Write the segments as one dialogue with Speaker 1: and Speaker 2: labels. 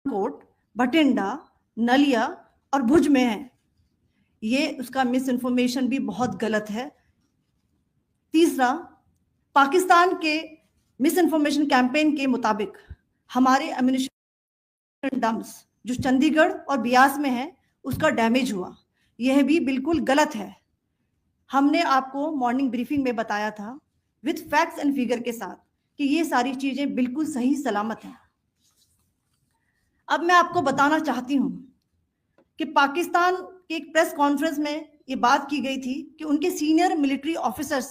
Speaker 1: पठानकोट, भटिंडा, नलिया और भुज में है। ये उसका मिस इन्फॉर्मेशन भी बहुत गलत है। तीसरा, पाकिस्तान के मिस इन्फॉर्मेशन कैंपेन के मुताबिक हमारे एम्यूनिशन डम्प्स जो चंडीगढ़ और बियास में है उसका डैमेज हुआ। यह भी बिल्कुल गलत है। हमने आपको मॉर्निंग ब्रीफिंग में बताया था विद फैक्ट्स एंड फिगर के साथ कि ये सारी चीजें बिल्कुल सही सलामत हैं। अब मैं आपको बताना चाहती हूं कि पाकिस्तान की एक प्रेस कॉन्फ्रेंस में ये बात की गई थी कि उनके सीनियर मिलिट्री ऑफिसर्स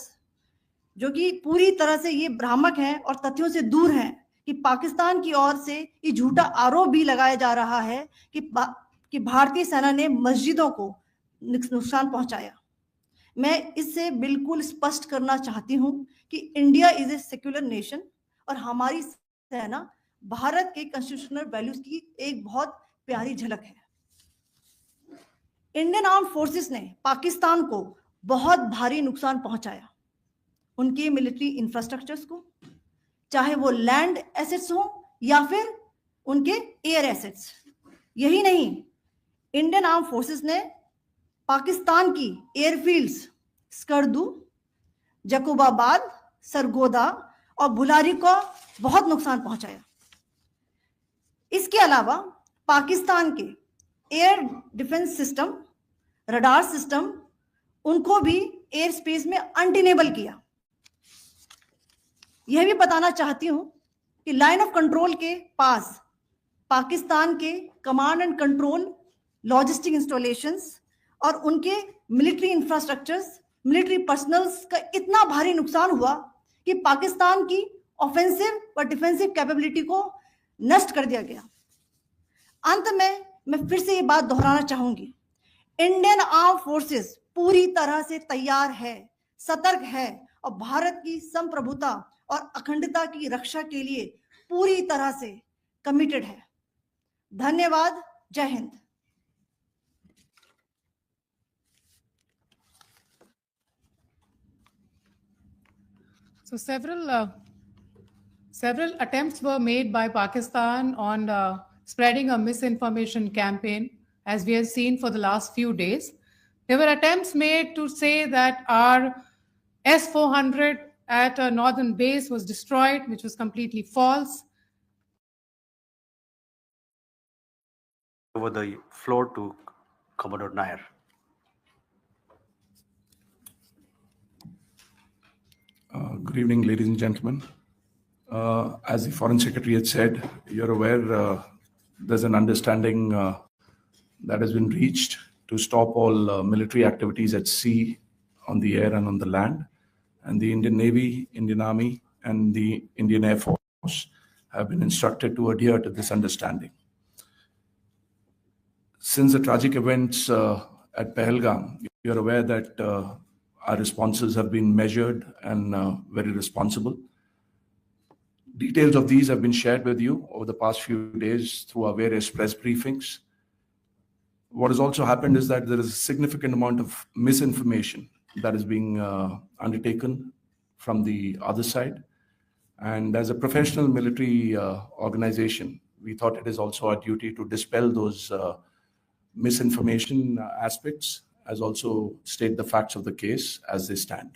Speaker 1: जो कि पूरी तरह से ये भ्रामक हैं और तथ्यों से दूर हैं कि पाकिस्तान की ओर से ये झूठा आरोप भी लगाया जा रहा है कि भारतीय सेना ने मस्जिदों को नुकसान पहुंचाया। मैं इससे बिल्कुल स्पष्ट करना चाहती हूं कि India is a secular nation और हमारी सेना भारत के कॉन्स्टिट्यूशनल वैल्यूज की एक बहुत प्यारी झलक है। इंडियन आर्म फोर्सेस ने पाकिस्तान को बहुत भारी नुकसान पहुंचाया, उनके मिलिट्री इंफ्रास्ट्रक्चर्स को, चाहे वो लैंड एसेट्स हो या फिर उनके एयर एसेट्स। यही नहीं, इंडियन आर्म फोर्सेस ने पाकिस्तान की एयरफील्ड्स स्कर्दू, जकोबाबाद, सरगोदा और बुलारी को बहुत नुकसान पहुंचाया। इसके अलावा पाकिस्तान के air defence system, radar system, उनको भी एयर स्पेस में अनटेनेबल किया। यह भी बताना चाहती हूं कि लाइन ऑफ कंट्रोल के पास पाकिस्तान के command and control logistic installations और उनके मिलिट्री इंफ्रास्ट्रक्चर्स, मिलिट्री पर्सनल्स का इतना भारी नुकसान हुआ कि पाकिस्तान की ऑफेंसिव और डिफेंसिव कैपेबिलिटी को नष्ट कर दिया गया। अंत में मैं फिर से ये बात दोहराना चाहूंगी, इंडियन आर्म फोर्सेस पूरी तरह से तैयार है, सतर्क है और भारत की संप्रभुता और अखंडता की रक्षा के लिए पूरी तरह से कमिटेड है। धन्यवाद। जय Hind.
Speaker 2: So several attempts were made by Pakistan on spreading a misinformation campaign, as we have seen for the last few days. There were attempts made to say that our S-400 at a northern base was destroyed, which was completely false.
Speaker 3: Over the floor to Commodore Nair.
Speaker 4: Good evening, ladies and gentlemen. As the Foreign Secretary had said, you're aware there's an understanding that has been reached to stop all military activities at sea, on the air and on the land. And the Indian Navy, Indian Army, and the Indian Air Force have been instructed to adhere to this understanding. Since the tragic events at Pahalgam, you're aware that our responses have been measured and very responsible. Details of these have been shared with you over the past few days through our various press briefings. What has also happened is that there is a significant amount of misinformation that is being undertaken from the other side. And as a professional military organization, we thought it is also our duty to dispel those misinformation aspects, as also state the facts of the case as they stand.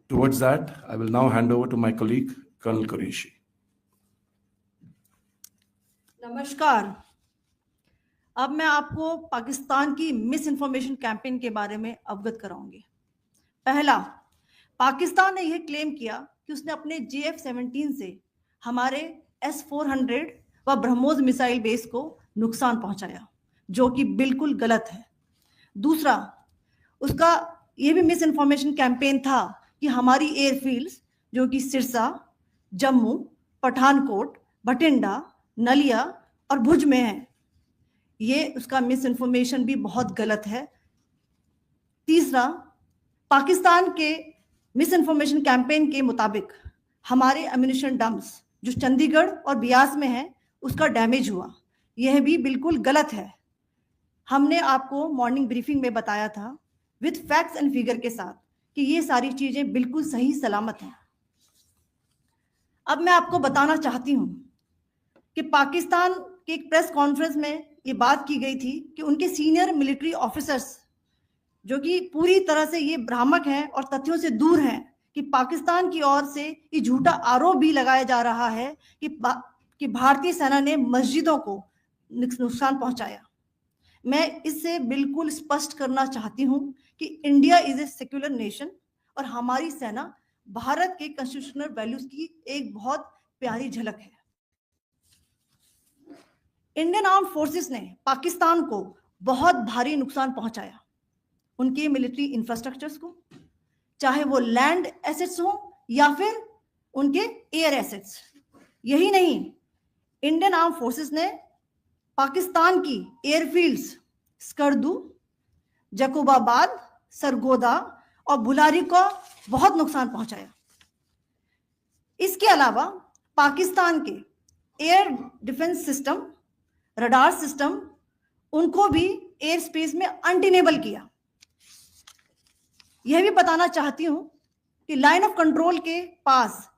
Speaker 4: Towards that, I will now hand over to my colleague, Colonel Qureshi.
Speaker 1: नमस्कार। अब मैं आपको पाकिस्तान की miss information campaign के बारे में अवगत कराऊंगी। पहला, पाकिस्तान ने यह क्लेम किया कि उसने अपने JF-17 से हमारे S-400 व ब्रह्मोस मिसाइल बेस को नुकसान पहुंचाया, जो कि बिल्कुल गलत है। दूसरा, उसका यह भी मिस इन्फॉर्मेशन कैंपेन था कि हमारी एयरफील्ड्स जो कि सिरसा, जम्मू, पठानकोट, भटिंडा, नलिया और भुज में है। ये उसका मिस इन्फॉर्मेशन भी बहुत गलत है। तीसरा, पाकिस्तान के मिस इन्फॉर्मेशन कैंपेन के मुताबिक हमारे एम्यूनिशन डम्प्स जो चंडीगढ़ और बियास में है उसका डैमेज हुआ। यह भी बिल्कुल गलत है। हमने आपको मॉर्निंग ब्रीफिंग में बताया था विद फैक्ट्स एंड फिगर के साथ कि ये सारी चीजें बिल्कुल सही सलामत हैं। अब मैं आपको बताना चाहती हूं कि पाकिस्तान की एक प्रेस कॉन्फ्रेंस में ये बात की गई थी कि उनके सीनियर मिलिट्री ऑफिसर्स जो कि पूरी तरह से ये भ्रामक हैं और तथ्यों से दूर हैं कि पाकिस्तान की ओर से ये झूठा आरोप भी लगाया जा रहा है कि भारतीय सेना ने मस्जिदों को नुकसान पहुंचाया। मैं इससे बिल्कुल स्पष्ट करना चाहती हूं कि India is a secular nation और हमारी सेना भारत के कॉन्स्टिट्यूशनल वैल्यूज की एक बहुत प्यारी झलक है। इंडियन आर्म फोर्सेस ने पाकिस्तान को बहुत भारी नुकसान पहुंचाया, उनके मिलिट्री इंफ्रास्ट्रक्चर्स को, चाहे वो लैंड एसेट्स हो या फिर उनके एयर एसेट्स। यही नहीं, इंडियन आर्म फोर्सेस ने पाकिस्तान की एयरफील्ड्स स्कर्दू, जकोबाबाद, सरगोदा और बुलारी को बहुत नुकसान पहुंचाया। इसके अलावा पाकिस्तान के air defence system, radar system, उनको भी एयर स्पेस में अनटेनेबल किया। यह भी बताना चाहती हूं कि लाइन ऑफ कंट्रोल के पास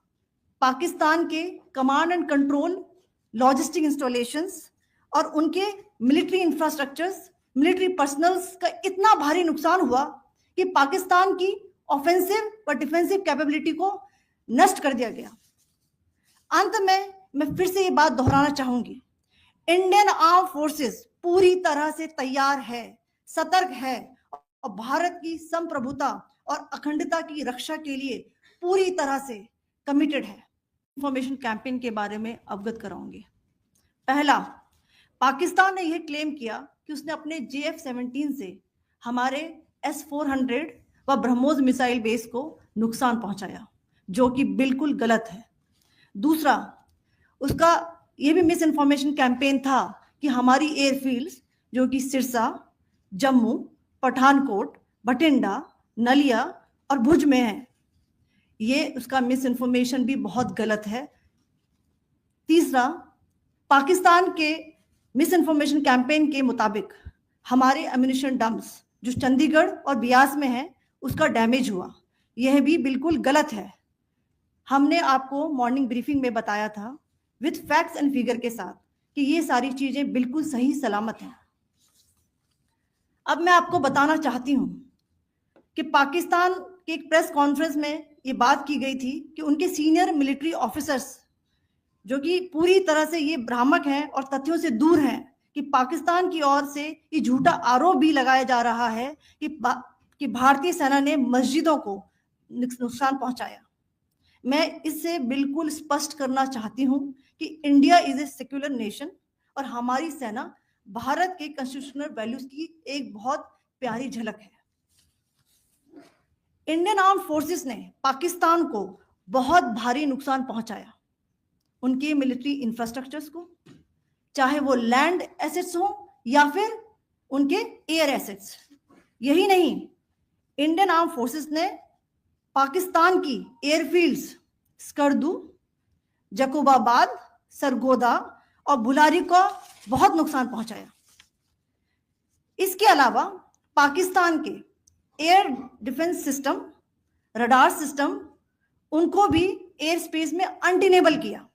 Speaker 1: पाकिस्तान के command and control logistic installations और उनके मिलिट्री इंफ्रास्ट्रक्चर्स, मिलिट्री पर्सनल्स का इतना भारी नुकसान हुआ कि पाकिस्तान की ऑफेंसिव व डिफेंसिव कैपेबिलिटी को नष्ट कर दिया गया। अंत में मैं फिर से ये बात दोहराना चाहूंगी, इंडियन आर्म फोर्सेस पूरी तरह से तैयार है, सतर्क है और भारत की संप्रभुता और अखंडता की रक्षा के लिए पूरी तरह से कमिटेड है। इंफॉर्मेशन कैंपेन के बारे में अवगत कराऊंगी। पहला, पाकिस्तान ने यह क्लेम किया कि उसने अपने JF-17 से हमारे S-400 व ब्रह्मोस मिसाइल बेस को नुकसान पहुंचाया, जो कि बिल्कुल गलत है। दूसरा, उसका यह भी मिस इन्फॉर्मेशन कैंपेन था कि हमारी एयरफील्ड्स जो कि सिरसा, जम्मू, पठानकोट, बठिंडा, नलिया और भुज में है। ये उसका मिस इन्फॉर्मेशन भी बहुत गलत है। तीसरा, पाकिस्तान के मिस इन्फॉर्मेशन कैंपेन के मुताबिक हमारे एम्यूनिशन डंप्स जो चंडीगढ़ और बियास में है उसका डैमेज हुआ। यह भी बिल्कुल गलत है। हमने आपको मॉर्निंग ब्रीफिंग में बताया था विद फैक्ट्स एंड फिगर के साथ कि ये सारी चीजें बिल्कुल सही सलामत हैं। अब मैं आपको बताना चाहती हूं कि पाकिस्तान के एक प्रेस कॉन्फ्रेंस में ये बात की गई थी कि उनके सीनियर मिलिट्री ऑफिसर्स जो कि पूरी तरह से ये भ्रामक हैं और तथ्यों से दूर हैं कि पाकिस्तान की ओर से ये झूठा आरोप भी लगाया जा रहा है कि भारतीय सेना ने मस्जिदों को नुकसान पहुंचाया। मैं इससे बिल्कुल स्पष्ट करना चाहती हूं कि India is a secular nation और हमारी सेना भारत के कॉन्स्टिट्यूशनल वैल्यूज की एक बहुत प्यारी झलक है। इंडियन आर्म फोर्सेस ने पाकिस्तान को बहुत भारी नुकसान पहुंचाया, उनके मिलिट्री इंफ्रास्ट्रक्चर्स को, चाहे वो लैंड एसेट्स हो या फिर उनके एयर एसेट्स। यही नहीं, इंडियन आर्म फोर्सेस ने पाकिस्तान की एयरफील्ड्स स्कर्दू, जकोबाबाद, सरगोदा और बुलारी को बहुत नुकसान पहुंचाया। इसके अलावा पाकिस्तान के air defence system, radar system, उनको भी एयर स्पेस में अनटेनेबल किया।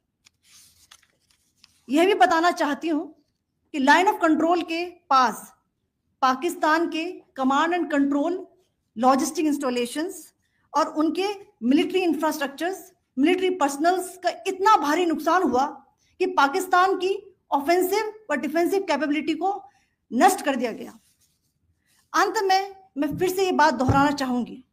Speaker 1: यह भी बताना चाहती हूं कि लाइन ऑफ कंट्रोल के पास पाकिस्तान के command and control logistic installations और उनके मिलिट्री इंफ्रास्ट्रक्चर्स, मिलिट्री पर्सनल्स का इतना भारी नुकसान हुआ कि पाकिस्तान की ऑफेंसिव व डिफेंसिव कैपेबिलिटी को नष्ट कर दिया गया। अंत में मैं फिर से ये बात दोहराना चाहूंगी,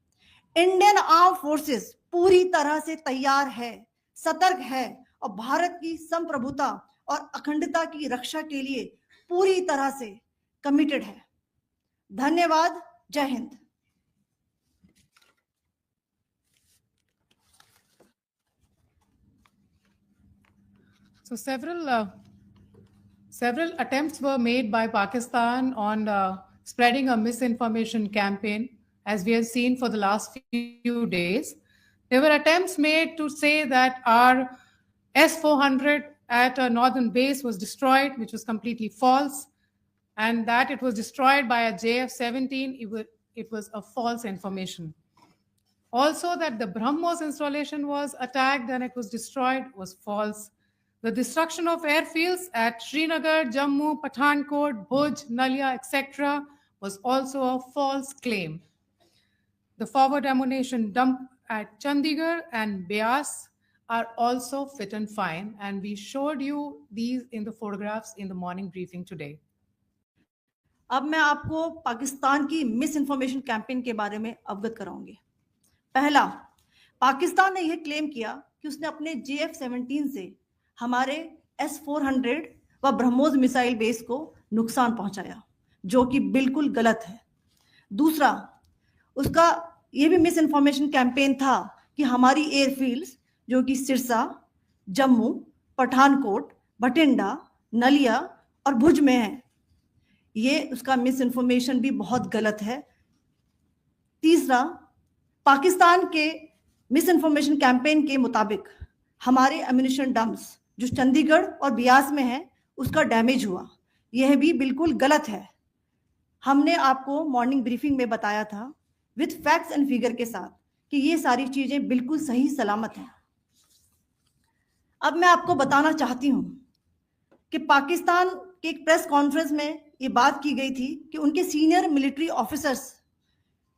Speaker 1: इंडियन आर्म फोर्सेस पूरी तरह से तैयार है, सतर्क है और भारत की संप्रभुता और अखंडता की रक्षा के लिए पूरी तरह से कमिटेड है। धन्यवाद। जय Hind.
Speaker 2: So several attempts were made by Pakistan on spreading a misinformation campaign, as we have seen for the last few days. There were attempts made to say that our S-400 at a northern base was destroyed, which was completely false, and that it was destroyed by a JF-17. It was a false information. Also, that the BrahMos installation was attacked and it was destroyed was false. The destruction of airfields at Srinagar, Jammu, Pathankot, Bhuj, Nalia, etc. was also a false claim. The forward ammunition dump at Chandigarh and Beas are also fit and fine, and we showed you these in the photographs in the morning briefing today.
Speaker 1: अब मैं आपको पाकिस्तान की miss information campaign के बारे में अवगत कराऊंगी। पहला, पाकिस्तान ने यह क्लेम किया कि उसने अपने JF-17 से हमारे S-400 व ब्रह्मोस मिसाइल बेस को नुकसान पहुंचाया, जो कि बिल्कुल गलत है। दूसरा, उसका यह भी मिस इन्फॉर्मेशन कैंपेन था कि हमारी एयरफील्ड्स जो कि सिरसा, जम्मू, पठानकोट, बठिंडा, नलिया और भुज में है। ये उसका मिस इन्फॉर्मेशन भी बहुत गलत है। तीसरा, पाकिस्तान के मिस इन्फॉर्मेशन कैंपेन के मुताबिक हमारे एम्यूनिशन डंप्स जो चंडीगढ़ और बियास में है उसका डैमेज हुआ। यह भी बिल्कुल गलत है। हमने आपको मॉर्निंग ब्रीफिंग में बताया था विद फैक्ट्स एंड फिगर के साथ कि ये सारी चीजें बिल्कुल सही सलामत हैं। अब मैं आपको बताना चाहती हूं कि पाकिस्तान के एक प्रेस कॉन्फ्रेंस में ये बात की गई थी कि उनके सीनियर मिलिट्री ऑफिसर्स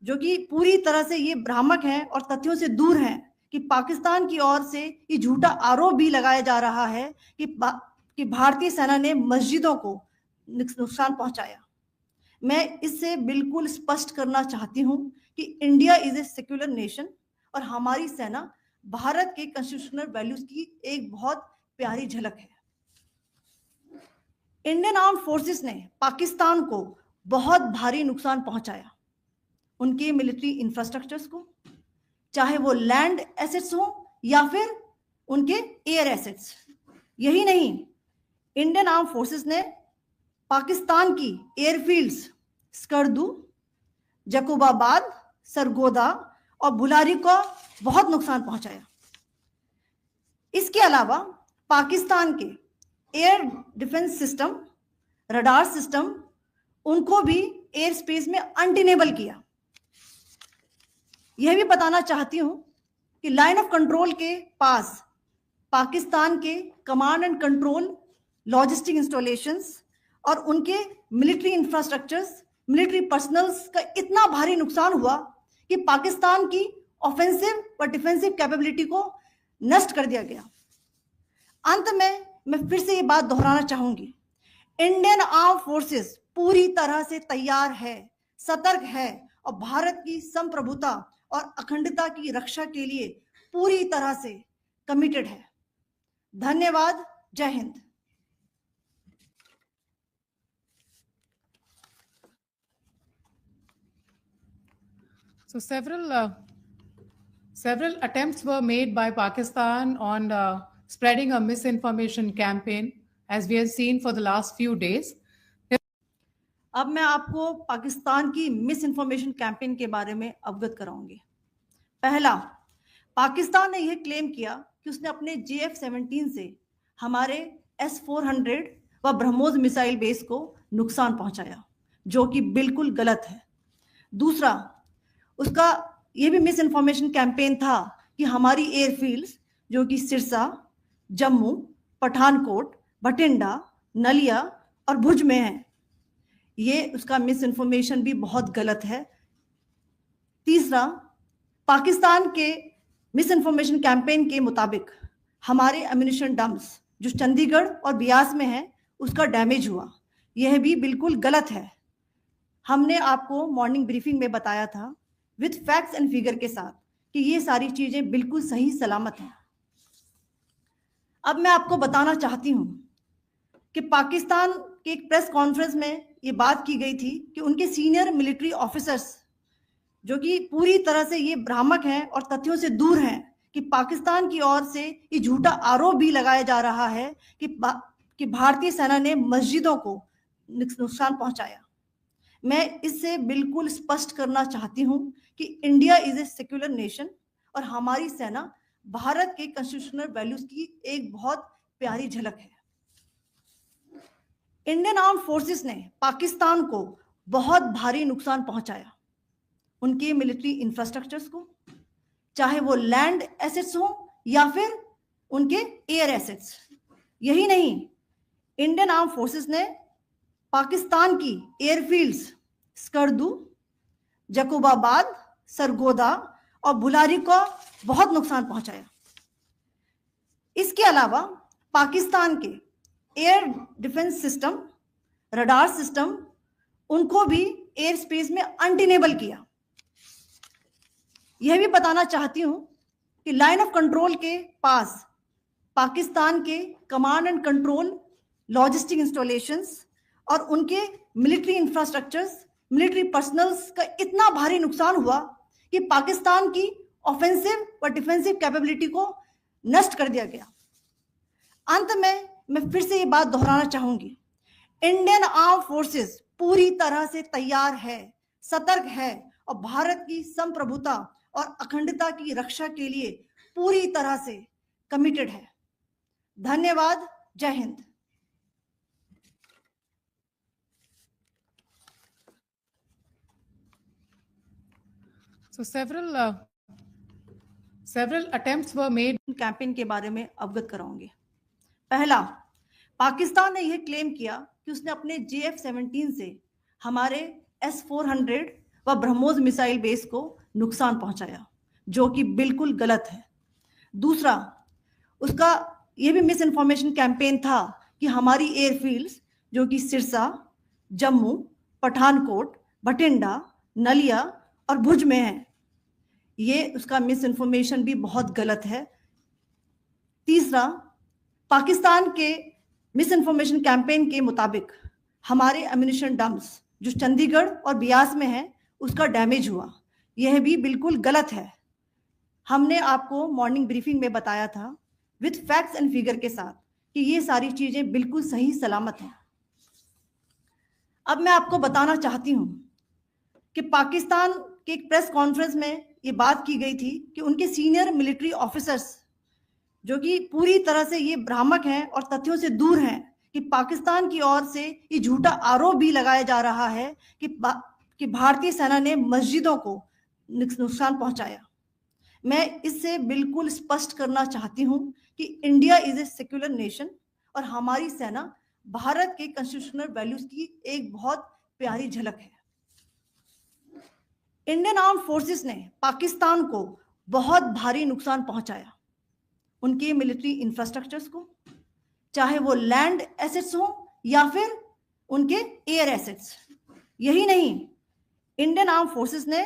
Speaker 1: जो कि पूरी तरह से ये भ्रामक हैं और तथ्यों से दूर हैं कि पाकिस्तान की ओर से ये झूठा आरोप भी लगाया जा रहा है कि भारतीय सेना ने मस्जिदों को नुकसान पहुंचाया। मैं इससे बिल्कुल स्पष्ट करना चाहती हूं कि India is a secular nation और हमारी सेना भारत के कॉन्स्टिट्यूशनल वैल्यूज की एक बहुत प्यारी झलक है। इंडियन आर्म फोर्सेस ने पाकिस्तान को बहुत भारी नुकसान पहुंचाया, उनके मिलिट्री इंफ्रास्ट्रक्चर्स को, चाहे वो लैंड एसेट्स हो या फिर उनके एयर एसेट्स। यही नहीं, इंडियन आर्म फोर्सेस ने पाकिस्तान की एयरफील्ड्स स्कर्दू, जकोबाबाद, सरगोदा और बुलारी को बहुत नुकसान पहुंचाया। इसके अलावा पाकिस्तान के air defence system, radar system, उनको भी एयर स्पेस में अनटेनेबल किया। यह भी बताना चाहती हूं कि लाइन ऑफ कंट्रोल के पास पाकिस्तान के command and control logistic installations और उनके मिलिट्री इंफ्रास्ट्रक्चर्स, मिलिट्री पर्सनल्स का इतना भारी नुकसान हुआ कि पाकिस्तान की ऑफेंसिव व डिफेंसिव कैपेबिलिटी को नष्ट कर दिया गया। अंत में मैं फिर से ये बात दोहराना चाहूंगी, इंडियन आर्म फोर्सेस पूरी तरह से तैयार है, सतर्क है और भारत की संप्रभुता और अखंडता की रक्षा के लिए पूरी तरह से कमिटेड है। धन्यवाद। जय Hind.
Speaker 2: So several attempts were made by Pakistan on spreading a misinformation campaign, as we have seen for the last few days.
Speaker 1: अब मैं आपको पाकिस्तान की मिस इन्फॉर्मेशन कैंपेन के बारे में अवगत कराऊंगी। पहला, पाकिस्तान ने यह क्लेम किया कि उसने अपने JF-17 से हमारे S-400 व ब्रह्मोस मिसाइल बेस को नुकसान पहुंचाया, जो कि बिल्कुल गलत है। दूसरा, उसका यह भी मिस इन्फॉर्मेशन कैंपेन था कि हमारी एयरफील्ड्स जो कि सिरसा, जम्मू, पठानकोट, बठिंडा, नलिया और भुज में है। ये उसका मिस इन्फॉर्मेशन भी बहुत गलत है। तीसरा, पाकिस्तान के मिस इन्फॉर्मेशन कैंपेन के मुताबिक हमारे एम्यूनिशन डंप्स जो चंडीगढ़ और बियास में है उसका डैमेज हुआ। यह भी बिल्कुल गलत है। हमने आपको मॉर्निंग ब्रीफिंग में बताया था विद फैक्ट्स एंड फिगर के साथ कि ये सारी चीजें बिल्कुल सही सलामत हैं। अब मैं आपको बताना चाहती हूं कि पाकिस्तान के एक प्रेस कॉन्फ्रेंस में ये बात की गई थी कि उनके सीनियर मिलिट्री ऑफिसर्स जो कि पूरी तरह से ये भ्रामक हैं और तथ्यों से दूर हैं कि पाकिस्तान की ओर से ये झूठा आरोप भी लगाया जा रहा है कि भारतीय सेना ने मस्जिदों को नुकसान पहुंचाया। मैं इससे बिल्कुल स्पष्ट करना चाहती हूं कि India is a secular nation और हमारी सेना भारत के कॉन्स्टिट्यूशनल वैल्यूज की एक बहुत प्यारी झलक है। इंडियन आर्म फोर्सेस ने पाकिस्तान को बहुत भारी नुकसान पहुंचाया, उनके मिलिट्री इंफ्रास्ट्रक्चर्स को, चाहे वो लैंड एसेट्स हो या फिर उनके एयर एसेट्स। यही नहीं, इंडियन आर्म फोर्सेस ने पाकिस्तान की एयरफील्ड्स स्कर्दू, जकोबाबाद, सरगोदा और बुलारी को बहुत नुकसान पहुंचाया। इसके अलावा पाकिस्तान के air defence system, radar system, उनको भी एयर स्पेस में अनटेनेबल किया। यह भी बताना चाहती हूं कि लाइन ऑफ कंट्रोल के पास पाकिस्तान के command and control logistic installations और उनके मिलिट्री इंफ्रास्ट्रक्चर्स, मिलिट्री पर्सनल्स का इतना भारी नुकसान हुआ कि पाकिस्तान की ऑफेंसिव व डिफेंसिव कैपेबिलिटी को नष्ट कर दिया गया। अंत में मैं फिर से ये बात दोहराना चाहूंगी, इंडियन आर्म फोर्सेस पूरी तरह से तैयार है, सतर्क है और भारत की संप्रभुता और अखंडता की रक्षा के लिए पूरी तरह से कमिटेड है। धन्यवाद। जय Hind.
Speaker 2: So several attempts were made.
Speaker 1: Campaign के बारे में अवगत कराऊंगी। पहला, पाकिस्तान ने यह क्लेम किया कि उसने अपने JF-17 से हमारे S-400 व ब्रह्मोस मिसाइल बेस को नुकसान पहुंचाया, जो कि बिल्कुल गलत है। दूसरा, उसका यह भी मिस इन्फॉर्मेशन कैंपेन था कि हमारी एयरफील्ड्स जो कि सिरसा, जम्मू, पठानकोट, बठिंडा, नलिया और भुज में है। ये उसका मिस इन्फॉर्मेशन भी बहुत गलत है। तीसरा, पाकिस्तान के मिस इन्फॉर्मेशन कैंपेन के मुताबिक हमारे एम्यूनिशन डम्प्स जो चंडीगढ़ और बियास में है उसका डैमेज हुआ। यह भी बिल्कुल गलत है। हमने आपको मॉर्निंग ब्रीफिंग में बताया था विद फैक्ट्स एंड फिगर के साथ कि ये सारी चीजें बिल्कुल सही सलामत हैं। अब मैं आपको बताना चाहती हूं कि पाकिस्तान के एक प्रेस कॉन्फ्रेंस में ये बात की गई थी कि उनके सीनियर मिलिट्री ऑफिसर्स जो कि पूरी तरह से ये भ्रामक हैं और तथ्यों से दूर हैं कि पाकिस्तान की ओर से ये झूठा आरोप भी लगाया जा रहा है कि भारतीय सेना ने मस्जिदों को नुकसान पहुंचाया। मैं इससे बिल्कुल स्पष्ट करना चाहती हूं कि India is a secular nation और हमारी सेना भारत के कॉन्स्टिट्यूशनल वैल्यूज की एक बहुत प्यारी झलक है। इंडियन आर्म फोर्सेस ने पाकिस्तान को बहुत भारी नुकसान पहुंचाया, उनके मिलिट्री इंफ्रास्ट्रक्चर्स को, चाहे वो लैंड एसेट्स हो या फिर उनके एयर एसेट्स। यही नहीं, इंडियन आर्म फोर्सेस ने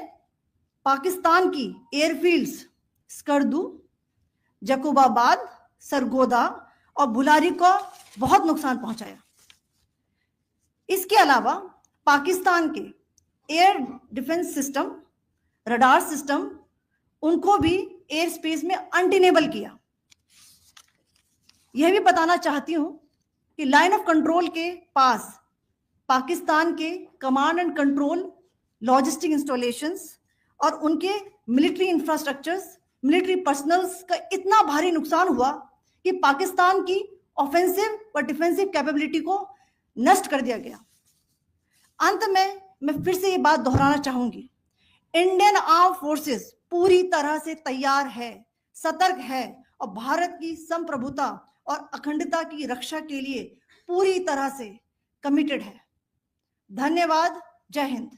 Speaker 1: पाकिस्तान की एयरफील्ड्स स्कर्दू, जकोबाबाद, सरगोदा और बुलारी को बहुत नुकसान पहुंचाया। इसके अलावा पाकिस्तान के air defence system, radar system, उनको भी एयर स्पेस में अनटेनेबल किया। यह भी बताना चाहती हूं कि लाइन ऑफ कंट्रोल के पास पाकिस्तान के command and control logistic installations और उनके मिलिट्री इंफ्रास्ट्रक्चर्स, मिलिट्री पर्सनल्स का इतना भारी नुकसान हुआ कि पाकिस्तान की ऑफेंसिव व डिफेंसिव कैपेबिलिटी को नष्ट कर दिया गया। अंत में मैं फिर से ये बात दोहराना चाहूंगी, इंडियन आर्म फोर्सेस पूरी तरह से तैयार है, सतर्क है और भारत की संप्रभुता और अखंडता की रक्षा के लिए पूरी तरह से कमिटेड है। धन्यवाद। जय हिंद।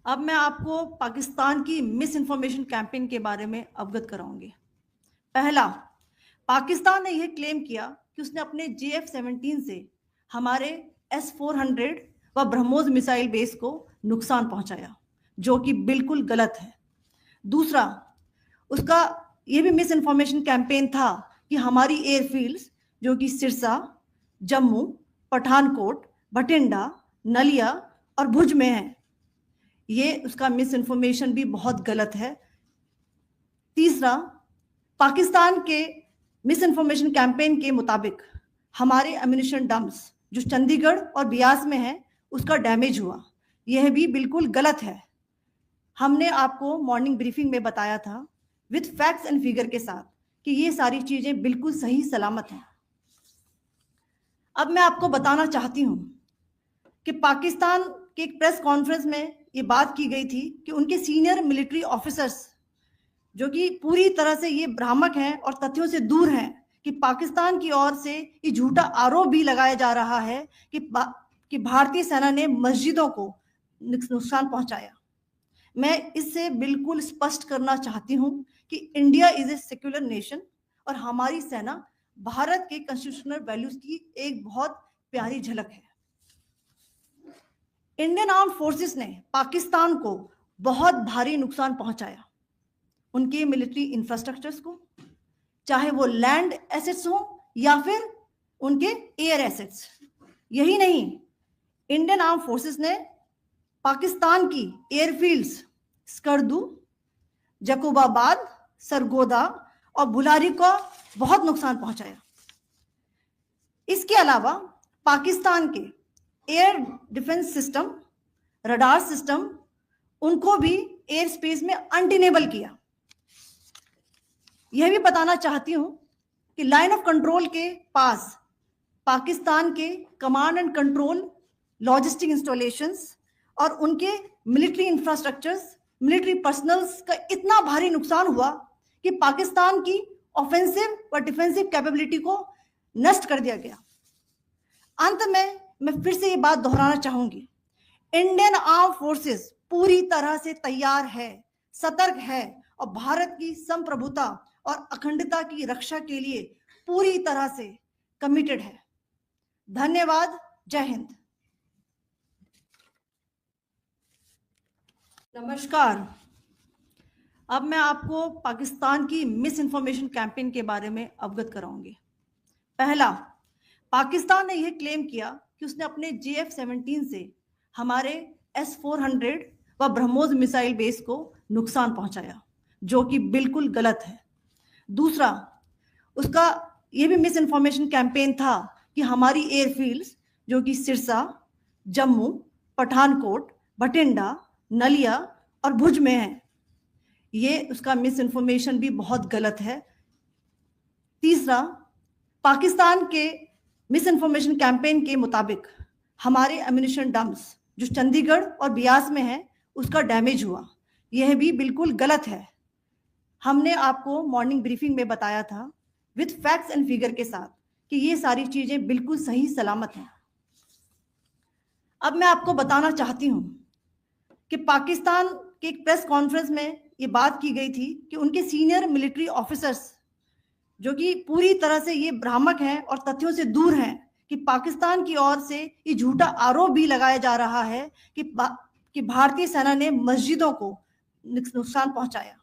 Speaker 1: अब मैं आपको पाकिस्तान की मिस इन्फॉर्मेशन कैंपेन के बारे में अवगत कराऊंगी। पहला, पाकिस्तान ने यह क्लेम किया कि उसने अपने JF-17 से हमारे S-400 व ब्रह्मोस मिसाइल बेस को नुकसान पहुंचाया, जो कि बिल्कुल गलत है। दूसरा, उसका यह भी मिस इन्फॉर्मेशन कैंपेन था कि हमारी एयरफील्ड्स जो कि सिरसा, जम्मू, पठानकोट, बठिंडा, नलिया और भुज में है। ये उसका मिस इन्फॉर्मेशन भी बहुत गलत है। तीसरा, पाकिस्तान के मिस इन्फॉर्मेशन कैंपेन के मुताबिक हमारे एम्यूनिशन डम्प्स जो चंडीगढ़ और बियास में है उसका डैमेज हुआ। यह भी बिल्कुल गलत है। हमने आपको मॉर्निंग ब्रीफिंग में बताया था विद फैक्ट्स एंड फिगर के साथ कि ये सारी चीजें बिल्कुल सही सलामत हैं। अब मैं आपको बताना चाहती हूं कि पाकिस्तान के एक प्रेस कॉन्फ्रेंस में ये बात की गई थी कि उनके सीनियर मिलिट्री ऑफिसर्स जो कि पूरी तरह से ये भ्रामक हैं और तथ्यों से दूर हैं कि पाकिस्तान की ओर से ये झूठा आरोप भी लगाया जा रहा है कि भारतीय सेना ने मस्जिदों को नुकसान पहुंचाया। मैं इससे बिल्कुल स्पष्ट करना चाहती हूं कि India is a secular nation और हमारी सेना भारत के कॉन्स्टिट्यूशनल वैल्यूज की एक बहुत प्यारी झलक है। इंडियन आर्म फोर्सेस ने पाकिस्तान को बहुत भारी नुकसान पहुंचाया, उनके मिलिट्री इंफ्रास्ट्रक्चर्स को, चाहे वो लैंड एसेट्स हो या फिर उनके एयर एसेट्स। यही नहीं, इंडियन आर्म फोर्सेस ने पाकिस्तान की एयरफील्ड्स स्कर्दू, जकोबाबाद, सरगोदा और बुलारी को बहुत नुकसान पहुंचाया। इसके अलावा पाकिस्तान के air defence system, radar system, उनको भी एयर स्पेस में अनटेनेबल किया। यह भी बताना चाहती हूं कि लाइन ऑफ कंट्रोल के पास पाकिस्तान के command and control logistic installations और उनके मिलिट्री इंफ्रास्ट्रक्चर्स, मिलिट्री पर्सनल्स का इतना भारी नुकसान हुआ कि पाकिस्तान की ऑफेंसिव व डिफेंसिव कैपेबिलिटी को नष्ट कर दिया गया। अंत में मैं फिर से ये बात दोहराना चाहूंगी, इंडियन आर्म फोर्सेस पूरी तरह से तैयार है, सतर्क है और भारत की संप्रभुता और अखंडता की रक्षा के लिए पूरी तरह से कमिटेड है। धन्यवाद। जय हिंद। नमस्कार। अब मैं आपको पाकिस्तान की मिस इन्फॉर्मेशन कैंपेन के बारे में अवगत कराऊंगी। पहला, पाकिस्तान ने यह क्लेम किया कि उसने अपने JF-17 से हमारे S-400 व ब्रह्मोस मिसाइल बेस को नुकसान पहुंचाया, जो कि बिल्कुल गलत है। दूसरा, उसका यह भी मिस इन्फॉर्मेशन कैंपेन था कि हमारी एयरफील्ड्स जो कि सिरसा, जम्मू, पठानकोट, बठिंडा, नलिया और भुज में है। ये उसका मिस इन्फॉर्मेशन भी बहुत गलत है। तीसरा, पाकिस्तान के मिस इन्फॉर्मेशन कैंपेन के मुताबिक हमारे एम्यूनिशन डंप्स जो चंडीगढ़ और बियास में है उसका डैमेज हुआ। यह भी बिल्कुल गलत है। हमने आपको मॉर्निंग ब्रीफिंग में बताया था विद फैक्ट्स एंड फिगर के साथ कि ये सारी चीजें बिल्कुल सही सलामत हैं। अब मैं आपको बताना चाहती हूं कि पाकिस्तान के एक प्रेस कॉन्फ्रेंस में ये बात की गई थी कि उनके सीनियर मिलिट्री ऑफिसर्स जो कि पूरी तरह से ये भ्रामक हैं और तथ्यों से दूर हैं कि पाकिस्तान की ओर से ये झूठा आरोप भी लगाया जा रहा है कि भारतीय सेना ने मस्जिदों को नुकसान पहुंचाया।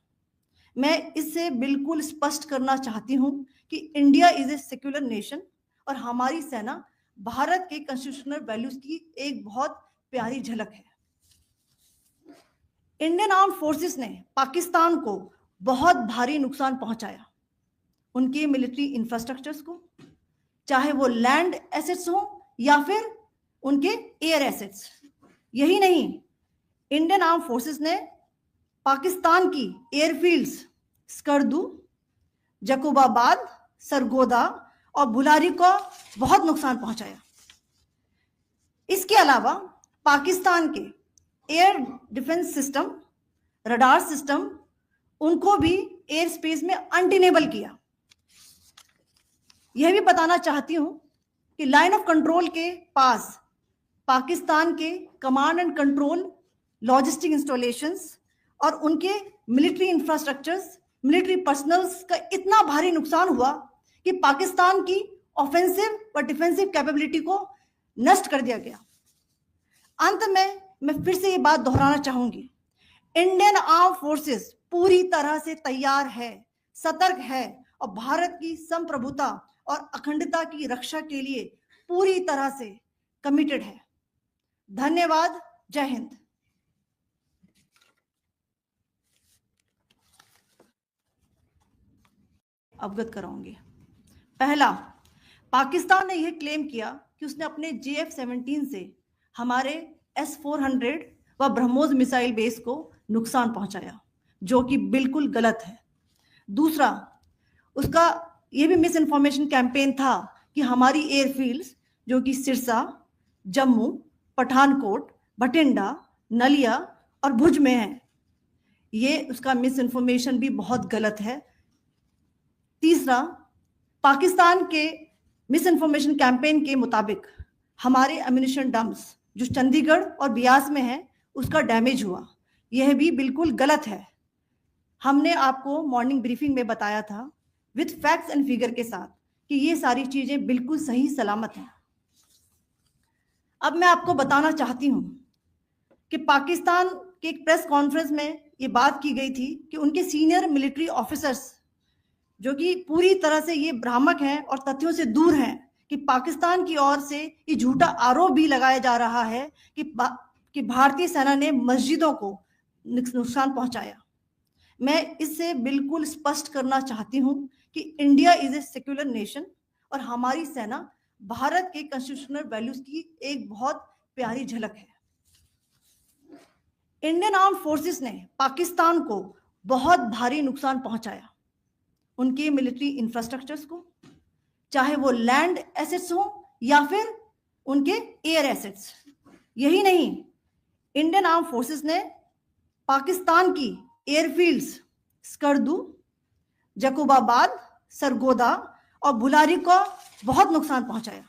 Speaker 1: मैं इससे बिल्कुल स्पष्ट करना चाहती हूं कि India is a secular nation और हमारी सेना भारत के कॉन्स्टिट्यूशनल वैल्यूज की एक बहुत प्यारी झलक है। इंडियन आर्म फोर्सेस ने पाकिस्तान को बहुत भारी नुकसान पहुंचाया, उनके मिलिट्री इंफ्रास्ट्रक्चर्स को, चाहे वो लैंड एसेट्स हो या फिर उनके एयर एसेट्स। यही नहीं, इंडियन आर्म फोर्सेस ने पाकिस्तान की एयरफील्ड्स स्कर्दू, जकोबाबाद, सरगोदा और बुलारी को बहुत नुकसान पहुंचाया। इसके अलावा पाकिस्तान के air defence system, radar system, उनको भी एयर स्पेस में अनटेनेबल किया। यह भी बताना चाहती हूं कि लाइन ऑफ कंट्रोल के पास पाकिस्तान के command and control logistic installations और उनके मिलिट्री इंफ्रास्ट्रक्चर्स, मिलिट्री पर्सनल्स का इतना भारी नुकसान हुआ कि पाकिस्तान की ऑफेंसिव व डिफेंसिव कैपेबिलिटी को नष्ट कर दिया गया। अंत में मैं फिर से ये बात दोहराना चाहूंगी, इंडियन आर्म फोर्सेस पूरी तरह से तैयार है, सतर्क है और भारत की संप्रभुता और अखंडता की रक्षा के लिए पूरी तरह से कमिटेड है। धन्यवाद। जय हिंद। अवगत कराऊंगी। पहला, पाकिस्तान ने यह क्लेम किया कि उसने अपने JF-17 से हमारे S-400 व ब्रह्मोस मिसाइल बेस को नुकसान पहुंचाया, जो कि बिल्कुल गलत है। दूसरा, उसका यह भी मिस इन्फॉर्मेशन कैंपेन था कि हमारी एयरफील्ड्स जो कि सिरसा, जम्मू, पठानकोट, बठिंडा, नलिया और भुज में है। ये उसका मिस इन्फॉर्मेशन भी बहुत गलत है। तीसरा, पाकिस्तान के मिस इन्फॉर्मेशन कैंपेन के मुताबिक हमारे एम्यूनिशन डम्प्स जो चंडीगढ़ और बियास में है उसका डैमेज हुआ, यह भी बिल्कुल गलत है। हमने आपको मॉर्निंग ब्रीफिंग में बताया था विद फैक्ट्स एंड फिगर के साथ कि ये सारी चीजें बिल्कुल सही सलामत हैं। अब मैं आपको बताना चाहती हूं कि पाकिस्तान के एक प्रेस कॉन्फ्रेंस में ये बात की गई थी कि उनके सीनियर मिलिट्री ऑफिसर्स जो कि पूरी तरह से ये भ्रामक हैं और तथ्यों से दूर हैं कि पाकिस्तान की ओर से ये झूठा आरोप भी लगाया जा रहा है कि भारतीय सेना ने मस्जिदों को नुकसान पहुंचाया। मैं इससे बिल्कुल स्पष्ट करना चाहती हूं कि India is a secular nation और हमारी सेना भारत के कॉन्स्टिट्यूशनल वैल्यूज की एक बहुत प्यारी झलक है। इंडियन आर्म फोर्सेस ने पाकिस्तान को बहुत भारी नुकसान पहुंचाया, उनके मिलिट्री इंफ्रास्ट्रक्चर्स को, चाहे वो लैंड एसेट्स हो या फिर उनके एयर एसेट्स। यही नहीं, इंडियन आर्म फोर्सेस ने पाकिस्तान की एयरफील्ड्स स्कर्दू, जकोबाबाद, सरगोदा और बुलारी को बहुत नुकसान पहुंचाया।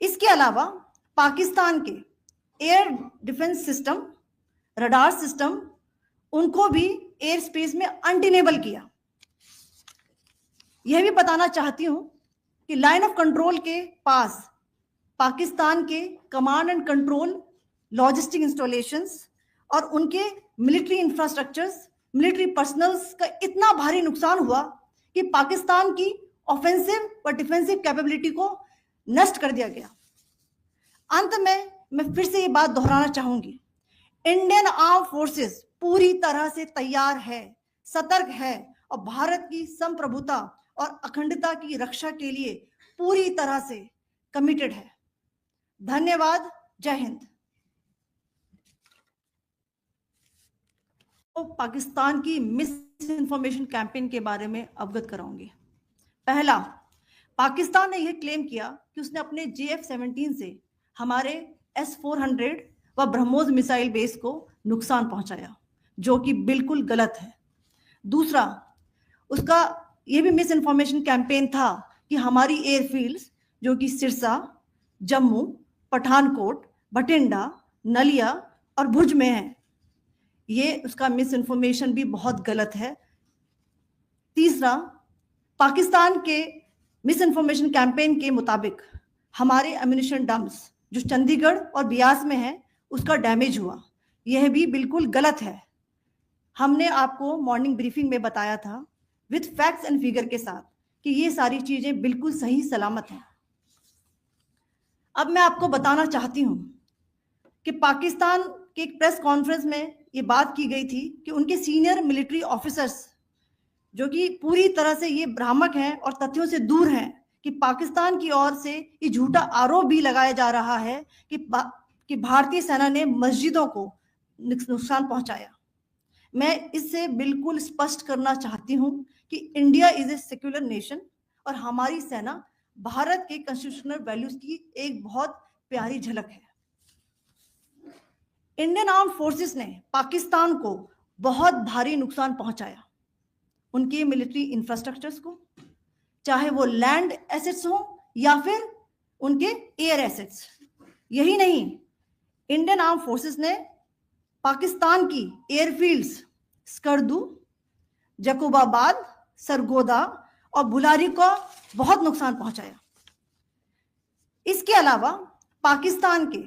Speaker 1: इसके अलावा पाकिस्तान के air defence system, radar system, उनको भी एयर स्पेस में अनटेनेबल किया। यह भी बताना चाहती हूं कि लाइन ऑफ कंट्रोल के पास पाकिस्तान के command and control logistic installations और उनके मिलिट्री इंफ्रास्ट्रक्चर्स, मिलिट्री पर्सनल्स का इतना भारी नुकसान हुआ कि पाकिस्तान की ऑफेंसिव व डिफेंसिव कैपेबिलिटी को नष्ट कर दिया गया। अंत में मैं फिर से ये बात दोहराना चाहूंगी, इंडियन आर्म फोर्सेस पूरी तरह से तैयार है, सतर्क है और भारत की संप्रभुता और अखंडता की रक्षा के लिए पूरी तरह से कमिटेड है। धन्यवाद। जय हिंद। तो पाकिस्तान की मिस इन्फॉर्मेशन कैंपेन के बारे में अवगत कराऊंगी। पहला, पाकिस्तान ने यह क्लेम किया कि उसने अपने JF-17 से हमारे S-400 व ब्रह्मोस मिसाइल बेस को नुकसान पहुंचाया, जो कि बिल्कुल गलत है। दूसरा, उसका यह भी मिस इन्फॉर्मेशन कैंपेन था कि हमारी एयरफील्ड्स जो कि सिरसा, जम्मू, पठानकोट, बठिंडा, नलिया और भुज में है, ये उसका मिस इन्फॉर्मेशन भी बहुत गलत है। तीसरा, पाकिस्तान के मिस इन्फॉर्मेशन कैंपेन के मुताबिक हमारे एम्यूनिशन डम्प्स जो चंडीगढ़ और बियास में है उसका डैमेज हुआ, यह भी बिल्कुल गलत है। हमने आपको मॉर्निंग ब्रीफिंग में बताया था विद फैक्ट्स एंड फिगर के साथ कि ये सारी चीजें बिल्कुल सही सलामत हैं। अब मैं आपको बताना चाहती हूं कि पाकिस्तान के एक प्रेस कॉन्फ्रेंस में ये बात की गई थी कि उनके सीनियर मिलिट्री ऑफिसर्स जो कि पूरी तरह से ये भ्रामक हैं और तथ्यों से दूर हैं कि पाकिस्तान की ओर से ये झूठा आरोप भी लगाया जा रहा है कि भारतीय सेना ने मस्जिदों को नुकसान पहुंचाया। मैं इससे बिल्कुल स्पष्ट करना चाहती हूं कि India is a secular nation और हमारी सेना भारत के कॉन्स्टिट्यूशनल वैल्यूज की एक बहुत प्यारी झलक है। इंडियन आर्म फोर्सेस ने पाकिस्तान को बहुत भारी नुकसान पहुंचाया, उनके मिलिट्री इंफ्रास्ट्रक्चर्स को, चाहे वो लैंड एसेट्स हो या फिर उनके एयर एसेट्स। यही नहीं, इंडियन आर्म फोर्सेस ने पाकिस्तान की एयरफील्ड्स स्कर्दू, जकोबाबाद, सरगोदा और बुलारी को बहुत नुकसान पहुंचाया। इसके अलावा पाकिस्तान के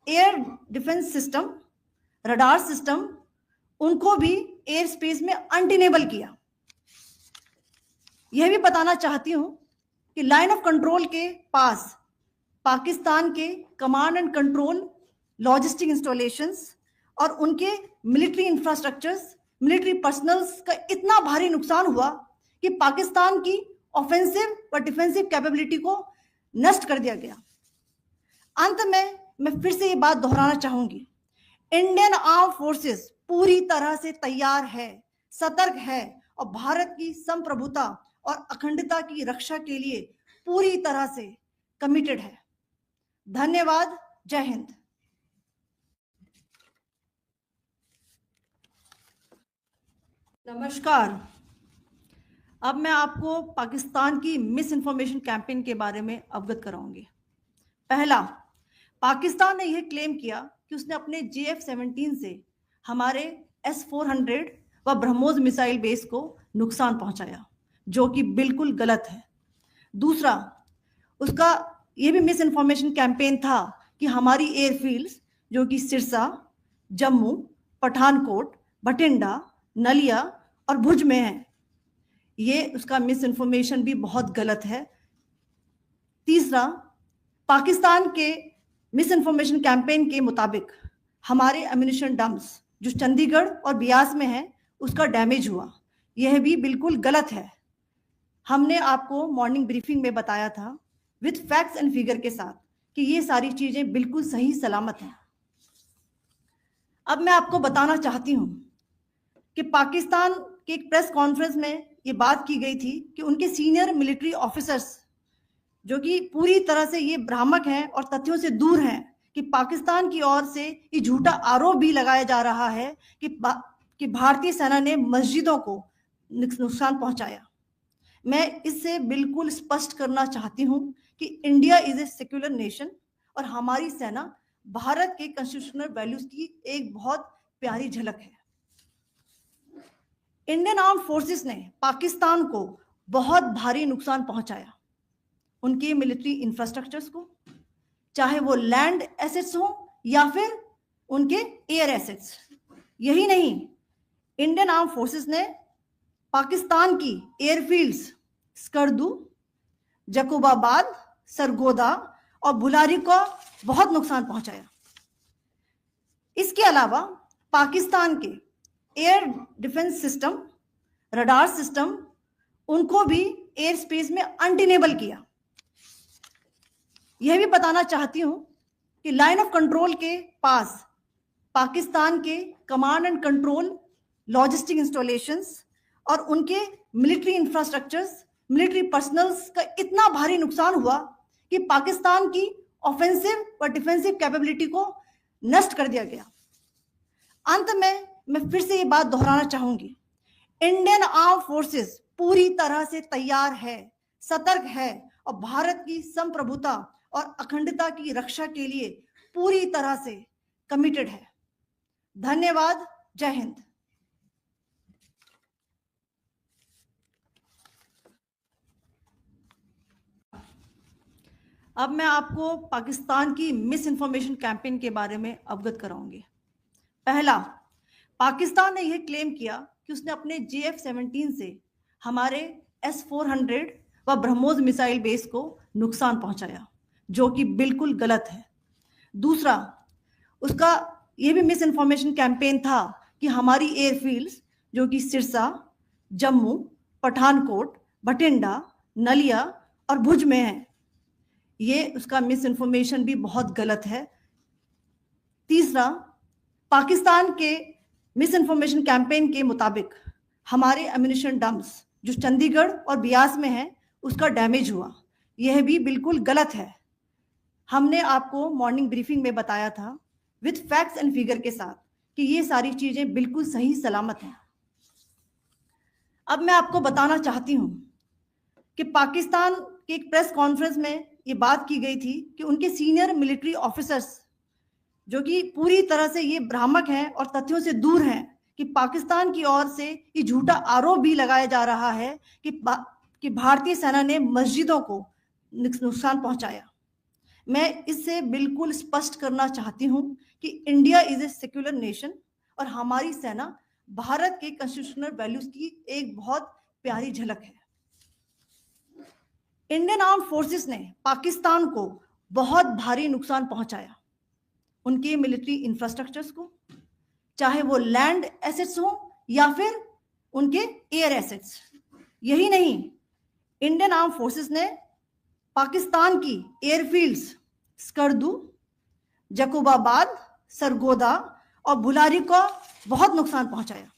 Speaker 1: air defence system, radar system, उनको भी एयर स्पेस में अनटेनेबल किया। यह भी बताना चाहती हूं कि लाइन ऑफ कंट्रोल के पास पाकिस्तान के command and control logistic installations और उनके मिलिट्री इंफ्रास्ट्रक्चर्स, मिलिट्री पर्सनल्स का इतना भारी नुकसान हुआ कि पाकिस्तान की ऑफेंसिव व डिफेंसिव कैपेबिलिटी को नष्ट कर दिया गया। अंत में मैं फिर से ये बात दोहराना चाहूंगी, इंडियन आर्म फोर्सेस पूरी तरह से तैयार है, सतर्क है और भारत की संप्रभुता और अखंडता की रक्षा के लिए पूरी तरह से कमिटेड है। धन्यवाद। जय हिंद। नमस्कार। अब मैं आपको पाकिस्तान की मिस इन्फॉर्मेशन कैंपेन के बारे में अवगत कराऊंगी। पहला, पाकिस्तान ने यह क्लेम किया कि उसने अपने JF-17 से हमारे S-400 व ब्रह्मोस मिसाइल बेस को नुकसान पहुंचाया, जो कि बिल्कुल गलत है। दूसरा, उसका यह भी मिस इन्फॉर्मेशन कैंपेन था कि हमारी एयरफील्ड्स जो कि सिरसा, जम्मू, पठानकोट, बठिंडा, नलिया और भुज में है। ये उसका मिस इन्फॉर्मेशन भी बहुत गलत है। तीसरा, पाकिस्तान के मिस इन्फॉर्मेशन कैंपेन के मुताबिक हमारे एम्यूनिशन डम्प्स जो चंडीगढ़ और बियास में है उसका डैमेज हुआ। यह भी बिल्कुल गलत है। हमने आपको मॉर्निंग ब्रीफिंग में बताया था विद फैक्ट्स एंड फिगर के साथ कि ये सारी चीजें बिल्कुल सही सलामत हैं। अब मैं आपको बताना चाहती हूं कि पाकिस्तान के एक प्रेस कॉन्फ्रेंस में ये बात की गई थी कि उनके सीनियर मिलिट्री ऑफिसर्स जो कि पूरी तरह से ये भ्रामक हैं और तथ्यों से दूर हैं कि पाकिस्तान की ओर से ये झूठा आरोप भी लगाया जा रहा है कि भारतीय सेना ने मस्जिदों को नुकसान पहुंचाया। मैं इससे बिल्कुल स्पष्ट करना चाहती हूं कि India is a secular nation और हमारी सेना भारत के कॉन्स्टिट्यूशनल वैल्यूज की एक बहुत प्यारी झलक है। इंडियन आर्म फोर्सेस ने पाकिस्तान को बहुत भारी नुकसान पहुंचाया, उनके मिलिट्री इंफ्रास्ट्रक्चर्स को, चाहे वो लैंड एसेट्स हो या फिर उनके एयर एसेट्स। यही नहीं, इंडियन आर्म फोर्सेस ने पाकिस्तान की एयरफील्ड्स स्कर्दू, जकोबाबाद, सरगोदा और बुलारी को बहुत नुकसान पहुंचाया। इसके अलावा पाकिस्तान के air defence system, radar system, उनको भी एयर स्पेस में अनटेनेबल किया। यह भी बताना चाहती हूं कि लाइन ऑफ कंट्रोल के पास पाकिस्तान के command and control logistic installations और उनके मिलिट्री इंफ्रास्ट्रक्चर्स, मिलिट्री पर्सनल्स का इतना भारी नुकसान हुआ कि पाकिस्तान की ऑफेंसिव व डिफेंसिव कैपेबिलिटी को नष्ट कर दिया गया। अंत में मैं फिर से ये बात दोहराना चाहूंगी, इंडियन आर्म फोर्सेस पूरी तरह से तैयार है, सतर्क है और भारत की संप्रभुता और अखंडता की रक्षा के लिए पूरी तरह से कमिटेड है। धन्यवाद। जय हिंद। अब मैं आपको पाकिस्तान की मिस इन्फॉर्मेशन कैंपेन के बारे में अवगत कराऊंगी। पहला, पाकिस्तान ने यह क्लेम किया कि उसने अपने JF-17 से हमारे S-400 व ब्रह्मोस मिसाइल बेस को नुकसान पहुंचाया, जो कि बिल्कुल गलत है। दूसरा, उसका यह भी मिस इन्फॉर्मेशन कैंपेन था कि हमारी एयरफील्ड्स जो कि सिरसा, जम्मू, पठानकोट, बठिंडा, नलिया और भुज में है। ये उसका मिस इन्फॉर्मेशन भी बहुत गलत है। तीसरा, पाकिस्तान के मिस इन्फॉर्मेशन कैंपेन के मुताबिक हमारे एम्यूनिशन डम्प्स जो चंडीगढ़ और बियास में है उसका डैमेज हुआ। यह भी बिल्कुल गलत है। हमने आपको मॉर्निंग ब्रीफिंग में बताया था विद फैक्ट्स एंड फिगर के साथ कि ये सारी चीजें बिल्कुल सही सलामत हैं। अब मैं आपको बताना चाहती हूं कि पाकिस्तान के एक प्रेस कॉन्फ्रेंस में ये बात की गई थी कि उनके सीनियर मिलिट्री ऑफिसर्स जो कि पूरी तरह से ये भ्रामक हैं और तथ्यों से दूर हैं कि पाकिस्तान की ओर से ये झूठा आरोप भी लगाया जा रहा है कि भारतीय सेना ने मस्जिदों को नुकसान पहुंचाया। मैं इससे बिल्कुल स्पष्ट करना चाहती हूं कि India is a secular nation और हमारी सेना भारत के कॉन्स्टिट्यूशनल वैल्यूज की एक बहुत प्यारी झलक है। इंडियन आर्म फोर्सेस ने पाकिस्तान को बहुत भारी नुकसान पहुंचाया, उनके मिलिट्री इंफ्रास्ट्रक्चर्स को, चाहे वो लैंड एसेट्स हो या फिर उनके एयर एसेट्स। यही नहीं, इंडियन आर्म फोर्सेस ने पाकिस्तान की एयरफील्ड्स स्कर्दू, जकोबाबाद, सरगोदा और बुलारी को बहुत नुकसान पहुंचाया।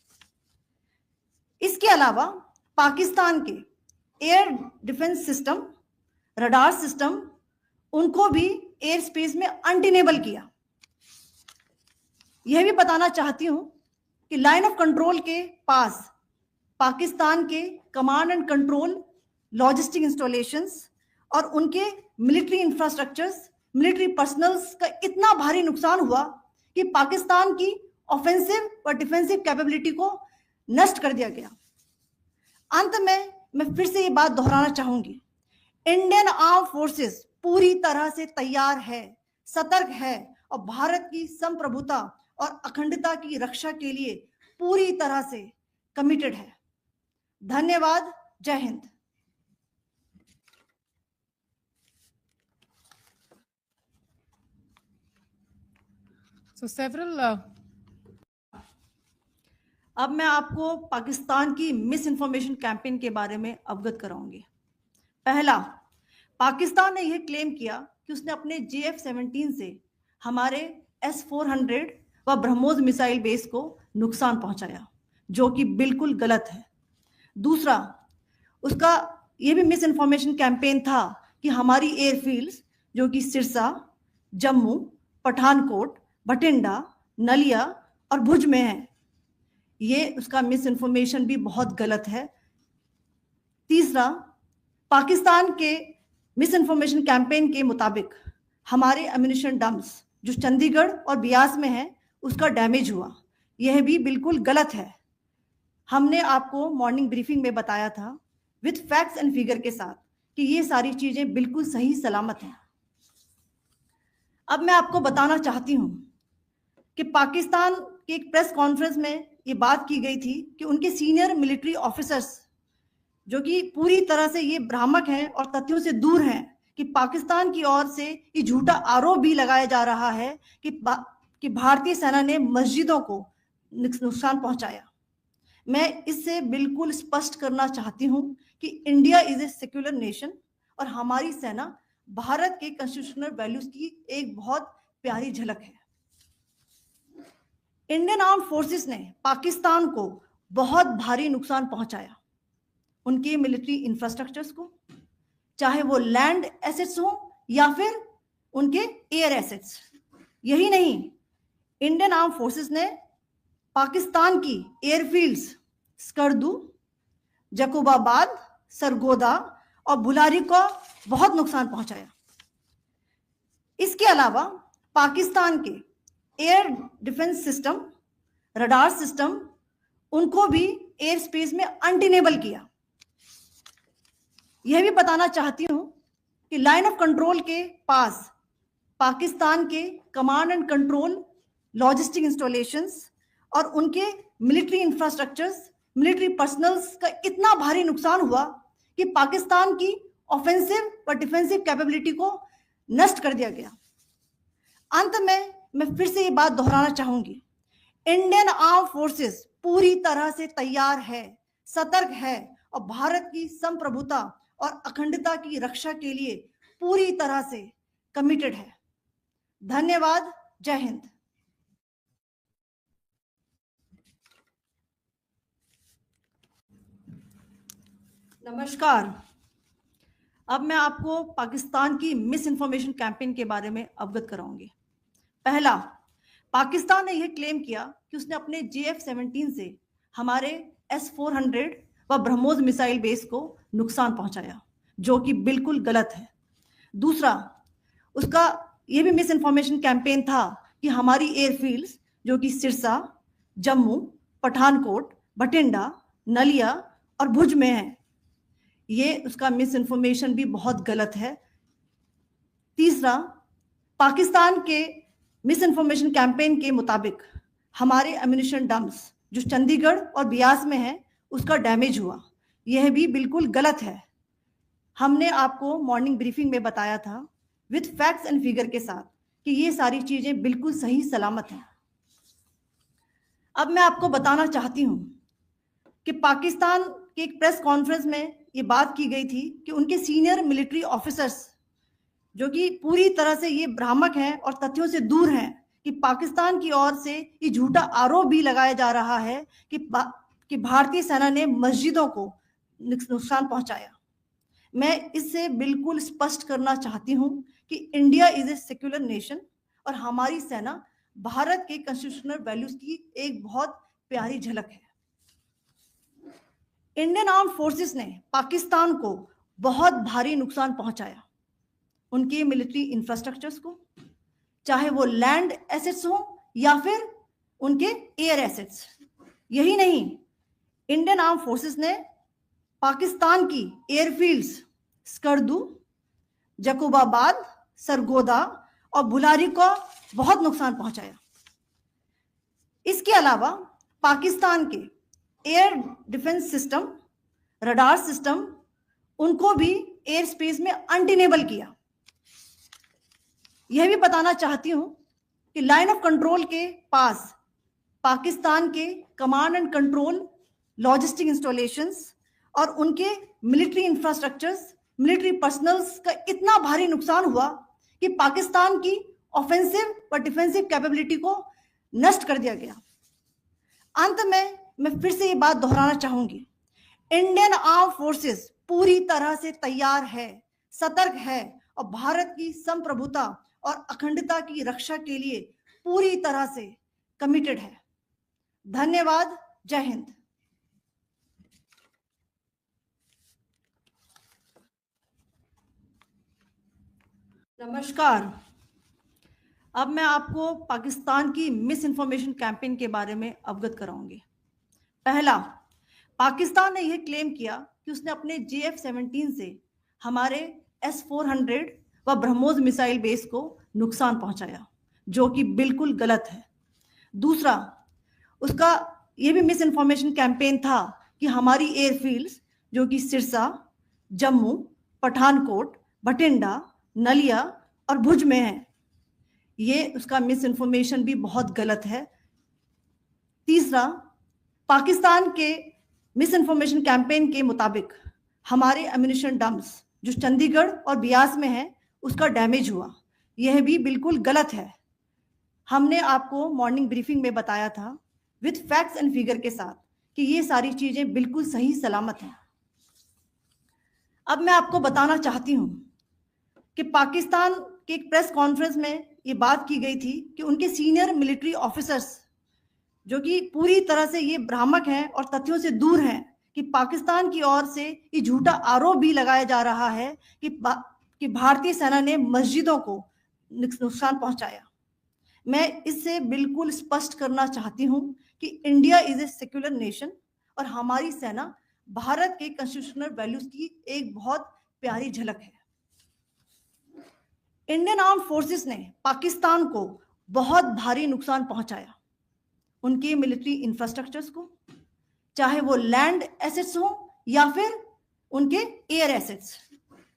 Speaker 1: इसके अलावा पाकिस्तान के air defence system, radar system, उनको भी एयर स्पेस में अनटेनेबल किया। यह भी बताना चाहती हूं कि लाइन ऑफ कंट्रोल के पास पाकिस्तान के command and control logistic installations और उनके मिलिट्री इंफ्रास्ट्रक्चर्स, मिलिट्री पर्सनल्स का इतना भारी नुकसान हुआ कि पाकिस्तान की ऑफेंसिव और डिफेंसिव कैपेबिलिटी को नष्ट कर दिया गया। अंत में मैं फिर से ये बात दोहराना चाहूंगी, इंडियन आर्म फोर्सेस पूरी तरह से तैयार है, सतर्क है और भारत की संप्रभुता और अखंडता की रक्षा के लिए पूरी तरह से कमिटेड है। धन्यवाद। जय हिंद।
Speaker 2: So several
Speaker 1: अब मैं आपको पाकिस्तान की मिस इन्फॉर्मेशन कैंपेन के बारे में अवगत कराऊंगी। पहला, पाकिस्तान ने यह क्लेम किया कि उसने अपने JF-17 से हमारे S-400 व ब्रह्मोस मिसाइल बेस को नुकसान पहुंचाया, जो कि बिल्कुल गलत है। दूसरा, उसका यह भी मिस इन्फॉर्मेशन कैंपेन था कि हमारी एयरफील्ड्स जो कि सिरसा, जम्मू, पठानकोट, बठिंडा, नलिया और भुज में है। ये उसका मिस इन्फॉर्मेशन भी बहुत गलत है। तीसरा, पाकिस्तान के मिस इन्फॉर्मेशन कैंपेन के मुताबिक हमारे एम्यूनिशन डम्प्स जो चंडीगढ़ और बियास में है उसका डैमेज हुआ। यह भी बिल्कुल गलत है। हमने आपको मॉर्निंग ब्रीफिंग में बताया था विद फैक्ट्स एंड फिगर के साथ कि ये सारी चीजें बिल्कुल सही सलामत हैं। अब मैं आपको बताना चाहती हूं कि पाकिस्तान की एक प्रेस कॉन्फ्रेंस में ये बात की गई थी कि उनके सीनियर मिलिट्री ऑफिसर्स जो कि पूरी तरह से ये भ्रामक हैं और तथ्यों से दूर हैं कि पाकिस्तान की ओर से ये झूठा आरोप भी लगाया जा रहा है कि भारतीय सेना ने मस्जिदों को नुकसान पहुंचाया। मैं इससे बिल्कुल स्पष्ट करना चाहती हूं कि India is a secular nation और हमारी सेना भारत के कॉन्स्टिट्यूशनल वैल्यूज की एक बहुत प्यारी झलक है। इंडियन आर्म फोर्सेस ने पाकिस्तान को बहुत भारी नुकसान पहुंचाया, उनके मिलिट्री इंफ्रास्ट्रक्चर्स को, चाहे वो लैंड एसेट्स हो या फिर उनके एयर एसेट्स। यही नहीं, इंडियन आर्म फोर्सेस ने पाकिस्तान की एयरफील्ड्स स्कर्दू, जकोबाबाद, सरगोदा और बुलारी को बहुत नुकसान पहुंचाया। इसके अलावा पाकिस्तान के air defence system, radar system, उनको भी एयर स्पेस में अनटेनेबल किया। यह भी बताना चाहती हूं कि लाइन ऑफ कंट्रोल के पास पाकिस्तान के command and control logistic installations और उनके मिलिट्री इंफ्रास्ट्रक्चर्स, मिलिट्री पर्सनल्स का इतना भारी नुकसान हुआ कि पाकिस्तान की ऑफेंसिव और डिफेंसिव कैपेबिलिटी को नष्ट कर दिया गया। अंत में मैं फिर से ये बात दोहराना चाहूंगी, इंडियन आर्म फोर्सेस पूरी तरह से तैयार है, सतर्क है और भारत की संप्रभुता और अखंडता की रक्षा के लिए पूरी तरह से कमिटेड है। धन्यवाद। जय हिंद। नमस्कार। अब मैं आपको पाकिस्तान की मिस इन्फॉर्मेशन कैंपेन के बारे में अवगत कराऊंगी। पहला, पाकिस्तान ने यह क्लेम किया कि उसने अपने JF-17 से हमारे S-400 व ब्रह्मोस मिसाइल बेस को नुकसान पहुंचाया, जो कि बिल्कुल गलत है। दूसरा, उसका यह भी मिस इन्फॉर्मेशन कैंपेन था कि हमारी एयरफील्ड्स जो कि सिरसा, जम्मू, पठानकोट, बठिंडा, नलिया और भुज में है। ये उसका मिस इन्फॉर्मेशन भी बहुत गलत है। तीसरा, पाकिस्तान के मिस इन्फॉर्मेशन कैंपेन के मुताबिक हमारे एम्यूनिशन डम्प्स जो चंडीगढ़ और बियास में है उसका डैमेज हुआ। यह भी बिल्कुल गलत है। हमने आपको मॉर्निंग ब्रीफिंग में बताया था विद फैक्ट्स एंड फिगर के साथ कि ये सारी चीजें बिल्कुल सही सलामत हैं। अब मैं आपको बताना चाहती हूं कि पाकिस्तान की एक प्रेस कॉन्फ्रेंस में ये बात की गई थी कि उनके सीनियर मिलिट्री ऑफिसर्स जो कि पूरी तरह से ये भ्रामक हैं और तथ्यों से दूर हैं कि पाकिस्तान की ओर से ये झूठा आरोप भी लगाया जा रहा है कि भारतीय सेना ने मस्जिदों को नुकसान पहुंचाया। मैं इससे बिल्कुल स्पष्ट करना चाहती हूं कि India is a secular nation और हमारी सेना भारत के कॉन्स्टिट्यूशनल वैल्यूज की एक बहुत प्यारी झलक है। इंडियन आर्म फोर्सेस ने पाकिस्तान को बहुत भारी नुकसान पहुंचाया, उनके मिलिट्री इंफ्रास्ट्रक्चर्स को, चाहे वो लैंड एसेट्स हो या फिर उनके एयर एसेट्स। यही नहीं, इंडियन आर्म फोर्सेस ने पाकिस्तान की एयरफील्ड्स स्कर्दू, जकोबाबाद, सरगोदा और बुलारी को बहुत नुकसान पहुंचाया। इसके अलावा पाकिस्तान के air defence system, radar system, उनको भी एयर स्पेस में अनटेनेबल किया। यह भी बताना चाहती हूं कि लाइन ऑफ कंट्रोल के पास पाकिस्तान के command and control logistic installations और उनके मिलिट्री इंफ्रास्ट्रक्चर्स, मिलिट्री पर्सनल्स का इतना भारी नुकसान हुआ कि पाकिस्तान की ऑफेंसिव व डिफेंसिव कैपेबिलिटी को नष्ट कर दिया गया। अंत में मैं फिर से ये बात दोहराना चाहूंगी, इंडियन आर्म फोर्सेस पूरी तरह से तैयार है, सतर्क है और भारत की संप्रभुता और अखंडता की रक्षा के लिए पूरी तरह से कमिटेड है। धन्यवाद। जय हिंद। नमस्कार। अब मैं आपको पाकिस्तान की मिस इन्फॉर्मेशन कैंपेन के बारे में अवगत कराऊंगी। पहला, पाकिस्तान ने यह क्लेम किया कि उसने अपने JF-17 से हमारे S-400 व ब्रह्मोस मिसाइल बेस को नुकसान पहुंचाया, जो कि बिल्कुल गलत है। दूसरा, उसका यह भी मिस इन्फॉर्मेशन कैंपेन था कि हमारी एयरफील्ड्स जो कि सिरसा, जम्मू, पठानकोट, बठिंडा, नलिया और भुज में है, ये उसका मिस इन्फॉर्मेशन भी बहुत गलत है। तीसरा, पाकिस्तान के मिस इन्फॉर्मेशन कैंपेन के मुताबिक हमारे एम्यूनिशन डम्प्स जो चंडीगढ़ और बियास में है उसका डैमेज हुआ, यह भी बिल्कुल गलत है। हमने आपको मॉर्निंग ब्रीफिंग में बताया था विद फैक्ट्स एंड फिगर के साथ कि ये सारी चीजें बिल्कुल सही सलामत हैं। अब मैं आपको बताना चाहती हूं कि पाकिस्तान के एक प्रेस कॉन्फ्रेंस में ये बात की गई थी कि उनके सीनियर मिलिट्री ऑफिसर्स जो कि पूरी तरह से ये भ्रामक हैं और तथ्यों से दूर हैं कि पाकिस्तान की ओर से ये झूठा आरोप भी लगाया जा रहा है कि भारतीय सेना ने मस्जिदों को नुकसान पहुंचाया। मैं इससे बिल्कुल स्पष्ट करना चाहती हूं कि India is a secular nation और हमारी सेना भारत के कॉन्स्टिट्यूशनल वैल्यूज की एक बहुत प्यारी झलक है। इंडियन आर्म फोर्सेस ने पाकिस्तान को बहुत भारी नुकसान पहुंचाया, उनके मिलिट्री इंफ्रास्ट्रक्चर्स को, चाहे वो लैंड एसेट्स हो या फिर उनके एयर एसेट्स।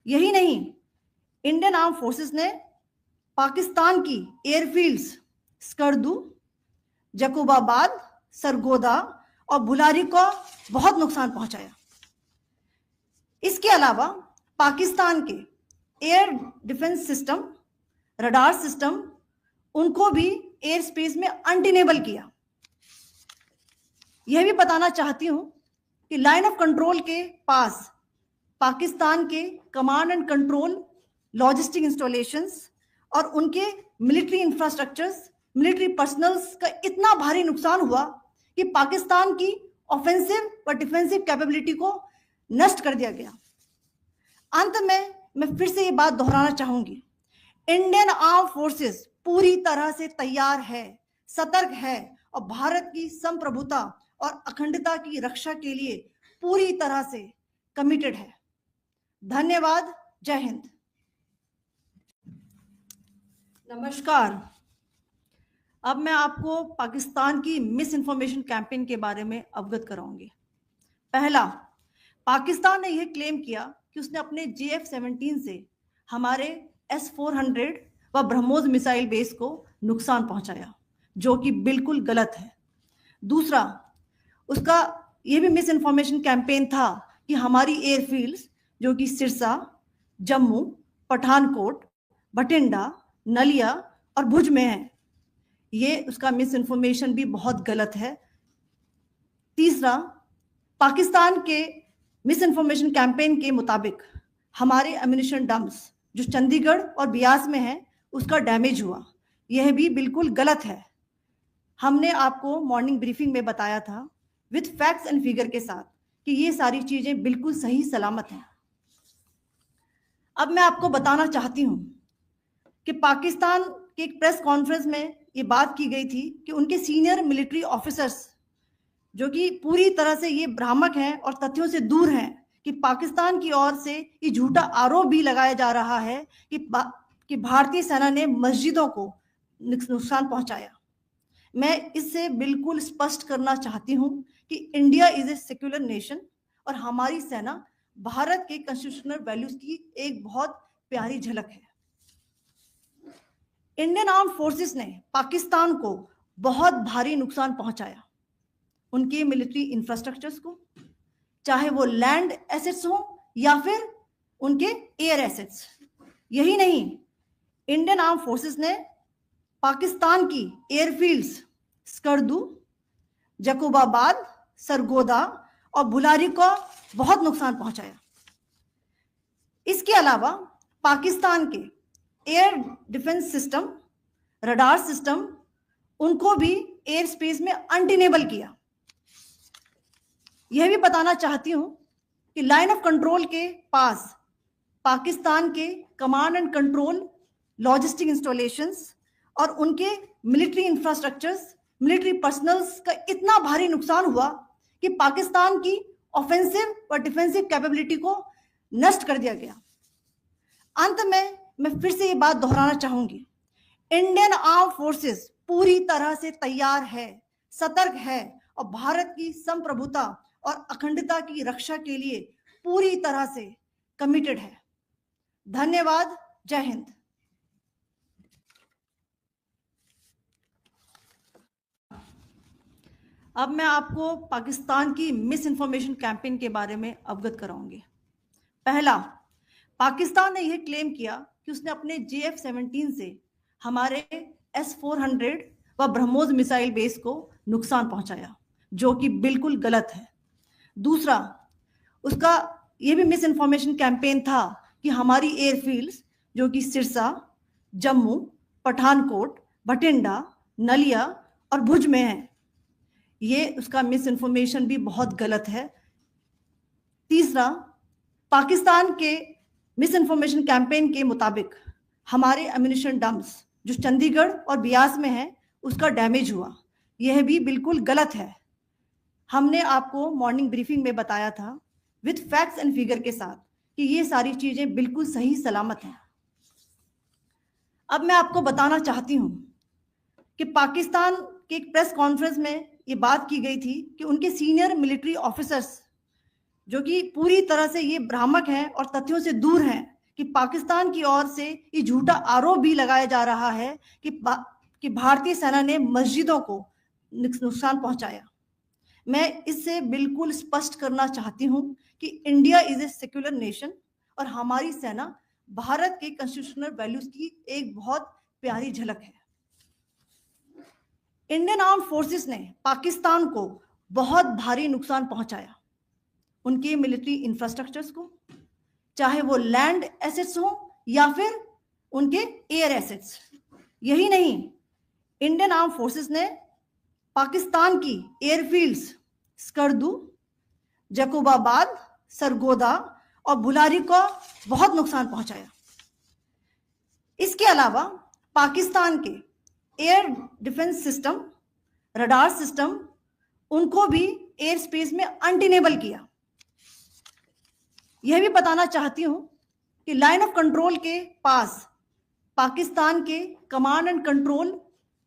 Speaker 1: यही नहीं, इंडियन आर्म फोर्सेस ने पाकिस्तान की एयरफील्ड्स स्कर्दू, जकोबाबाद, सरगोदा और बुलारी को बहुत नुकसान पहुंचाया। इसके अलावा पाकिस्तान के air defence system, radar system, उनको भी एयर स्पेस में अनटेनेबल किया। यह भी बताना चाहती हूं कि लाइन ऑफ कंट्रोल के पास पाकिस्तान के command and control logistic installations और उनके मिलिट्री इंफ्रास्ट्रक्चर्स, मिलिट्री पर्सनल्स का इतना भारी नुकसान हुआ कि पाकिस्तान की ऑफेंसिव व डिफेंसिव कैपेबिलिटी को नष्ट कर दिया गया। अंत में मैं फिर से ये बात दोहराना चाहूंगी, इंडियन आर्म फोर्सेस पूरी तरह से तैयार है, सतर्क है और भारत की संप्रभुता और अखंडता की रक्षा के लिए पूरी तरह से कमिटेड है। धन्यवाद। जय हिंद। नमस्कार। अब मैं आपको पाकिस्तान की मिस इन्फॉर्मेशन कैंपेन के बारे में अवगत कराऊंगी। पहला, पाकिस्तान ने यह क्लेम किया कि उसने अपने JF-17 से हमारे S-400 व ब्रह्मोस मिसाइल बेस को नुकसान पहुंचाया, जो कि बिल्कुल गलत है। दूसरा, उसका यह भी मिस इन्फॉर्मेशन कैंपेन था कि हमारी एयरफील्ड्स जो कि सिरसा, जम्मू, पठानकोट, बठिंडा, नलिया और भुज में है, ये उसका मिस इन्फॉर्मेशन भी बहुत गलत है। तीसरा, पाकिस्तान के मिस इन्फॉर्मेशन कैंपेन के मुताबिक हमारे एम्यूनिशन डम्प्स जो चंडीगढ़ और बियास में है उसका डैमेज हुआ, यह भी बिल्कुल गलत है। हमने आपको मॉर्निंग ब्रीफिंग में बताया था विद फैक्ट्स एंड फिगर के साथ कि ये सारी चीजें बिल्कुल सही सलामत हैं। अब मैं आपको बताना चाहती हूं कि पाकिस्तान के एक प्रेस कॉन्फ्रेंस में ये बात की गई थी कि उनके सीनियर मिलिट्री ऑफिसर्स जो कि पूरी तरह से ये भ्रामक हैं और तथ्यों से दूर हैं कि पाकिस्तान की ओर से ये झूठा आरोप भी लगाया जा रहा है कि भारतीय सेना ने मस्जिदों को नुकसान पहुंचाया। मैं इससे बिल्कुल स्पष्ट करना चाहती हूं कि India is a secular nation और हमारी सेना भारत के कॉन्स्टिट्यूशनल वैल्यूज की एक बहुत प्यारी झलक है। इंडियन आर्म फोर्सेस ने पाकिस्तान को बहुत भारी नुकसान पहुंचाया, उनके मिलिट्री इंफ्रास्ट्रक्चर्स को, चाहे वो लैंड एसेट्स हो या फिर उनके एयर एसेट्स। यही नहीं, इंडियन आर्म फोर्सेस ने पाकिस्तान की एयरफील्ड्स स्कर्दू, जकोबाबाद, सरगोदा और बुलारी को बहुत नुकसान पहुंचाया। इसके अलावा पाकिस्तान के air defence system, radar system, उनको भी एयर स्पेस में अनटेनेबल किया। यह भी बताना चाहती हूं कि लाइन ऑफ कंट्रोल के पास पाकिस्तान के command and control logistic installations और उनके मिलिट्री इंफ्रास्ट्रक्चर्स, मिलिट्री पर्सनल्स का इतना भारी नुकसान हुआ कि पाकिस्तान की ऑफेंसिव और डिफेंसिव कैपेबिलिटी को नष्ट कर दिया गया। अंत में मैं फिर से ये बात दोहराना चाहूंगी, इंडियन आर्म फोर्सेस पूरी तरह से तैयार है, सतर्क है और भारत की संप्रभुता और अखंडता की रक्षा के लिए पूरी तरह से कमिटेड है। धन्यवाद। जय हिंद। अब मैं आपको पाकिस्तान की मिस इन्फॉर्मेशन कैंपेन के बारे में अवगत कराऊंगी। पहला, पाकिस्तान ने यह क्लेम किया कि उसने अपने JF-17 से हमारे S-400 व ब्रह्मोस मिसाइल बेस को नुकसान पहुंचाया, जो कि बिल्कुल गलत है। दूसरा, उसका यह भी मिस इन्फॉर्मेशन कैंपेन था कि हमारी एयरफील्ड्स जो कि सिरसा, जम्मू, पठानकोट, भटिंडा, नलिया और भुज में है, ये उसका मिस इन्फॉर्मेशन भी बहुत गलत है। तीसरा, पाकिस्तान के मिस इन्फॉर्मेशन कैंपेन के मुताबिक हमारे एम्यूनिशन डंप्स जो चंडीगढ़ और बियास में है उसका डैमेज हुआ, यह भी बिल्कुल गलत है। हमने आपको मॉर्निंग ब्रीफिंग में बताया था विद फैक्ट्स एंड फिगर के साथ कि ये सारी चीजें बिल्कुल सही सलामत हैं। अब मैं आपको बताना चाहती हूं कि पाकिस्तान के एक प्रेस कॉन्फ्रेंस में ये बात की गई थी कि उनके सीनियर मिलिट्री ऑफिसर्स जो कि पूरी तरह से ये भ्रामक हैं और तथ्यों से दूर हैं कि पाकिस्तान की ओर से ये झूठा आरोप भी लगाया जा रहा है कि भारतीय सेना ने मस्जिदों को नुकसान पहुंचाया। मैं इससे बिल्कुल स्पष्ट करना चाहती हूं कि India is a secular nation और हमारी सेना भारत के कॉन्स्टिट्यूशनल वैल्यूज की एक बहुत प्यारी झलक है। इंडियन आर्म फोर्सेस ने पाकिस्तान को बहुत भारी नुकसान पहुंचाया, उनके मिलिट्री इंफ्रास्ट्रक्चर्स को, चाहे वो लैंड एसेट्स हो या फिर उनके एयर एसेट्स। यही नहीं, इंडियन आर्म फोर्सेस ने पाकिस्तान की एयरफील्ड्स स्कर्दू, जकोबाबाद, सरगोदा और बुलारी को बहुत नुकसान पहुंचाया। इसके अलावा पाकिस्तान के air defence system, radar system, उनको भी एयर स्पेस में अनटेनेबल किया। यह भी बताना चाहती हूं कि लाइन ऑफ कंट्रोल के पास पाकिस्तान के command and control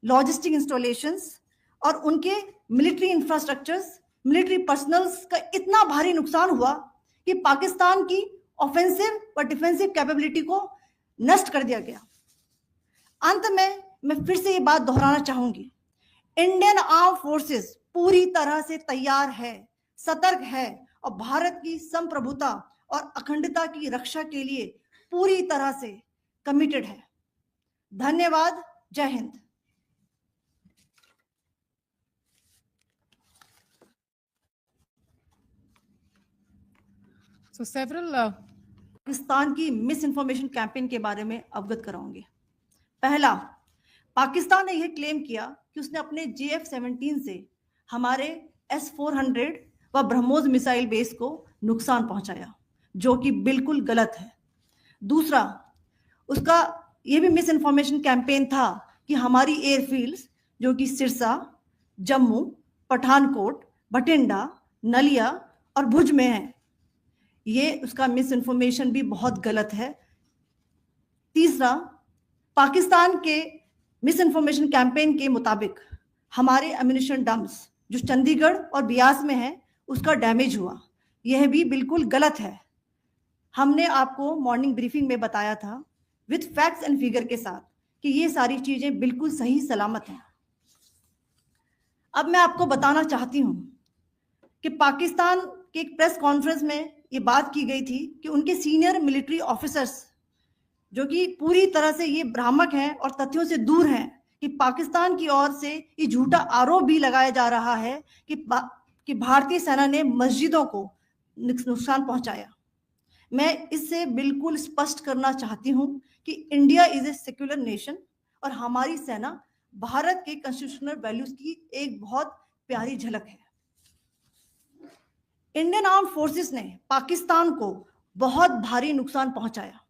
Speaker 1: logistic installations और उनके मिलिट्री इंफ्रास्ट्रक्चर्स, मिलिट्री पर्सनल्स का इतना भारी नुकसान हुआ कि पाकिस्तान की ऑफेंसिव और डिफेंसिव कैपेबिलिटी को नष्ट कर दिया गया। अंत में मैं फिर से ये बात दोहराना चाहूंगी, इंडियन आर्म फोर्सेस पूरी तरह से तैयार है, सतर्क है और भारत की संप्रभुता और अखंडता की रक्षा के लिए पूरी तरह से कमिटेड है। धन्यवाद। जय हिंद।
Speaker 2: So several
Speaker 1: पाकिस्तान की मिस इन्फॉर्मेशन कैंपेन के बारे में अवगत कराऊंगी। पहला, पाकिस्तान ने यह क्लेम किया कि उसने अपने JF-17 से हमारे S-400 व ब्रह्मोस मिसाइल बेस को नुकसान पहुंचाया, जो कि बिल्कुल गलत है। दूसरा, उसका ये भी मिस इन्फॉर्मेशन कैंपेन था कि हमारी एयरफील्ड्स जो कि सिरसा, जम्मू, पठानकोट, बठिंडा, नलिया और भुज में है। ये उसका मिस इन्फॉर्मेशन भी बहुत गलत है। तीसरा, पाकिस्तान के मिस इन्फॉर्मेशन कैंपेन के मुताबिक हमारे एम्यूनिशन डम्प्स जो चंडीगढ़ और बियास में है उसका डैमेज हुआ। यह भी बिल्कुल गलत है। हमने आपको मॉर्निंग ब्रीफिंग में बताया था विद फैक्ट्स एंड फिगर के साथ कि ये सारी चीजें बिल्कुल सही सलामत हैं। अब मैं आपको बताना चाहती हूं कि पाकिस्तान के एक प्रेस कॉन्फ्रेंस में ये बात की गई थी कि उनके सीनियर मिलिट्री ऑफिसर्स जो कि पूरी तरह से ये भ्रामक हैं और तथ्यों से दूर हैं कि पाकिस्तान की ओर से ये झूठा आरोप भी लगाया जा रहा है कि भारतीय सेना ने मस्जिदों को नुकसान पहुंचाया। मैं इससे बिल्कुल स्पष्ट करना चाहती हूं कि India is a secular nation और हमारी सेना भारत के कॉन्स्टिट्यूशनल वैल्यूज की एक बहुत प्यारी झलक है। इंडियन आर्म फोर्सेस ने पाकिस्तान को बहुत भारी नुकसान पहुंचाया,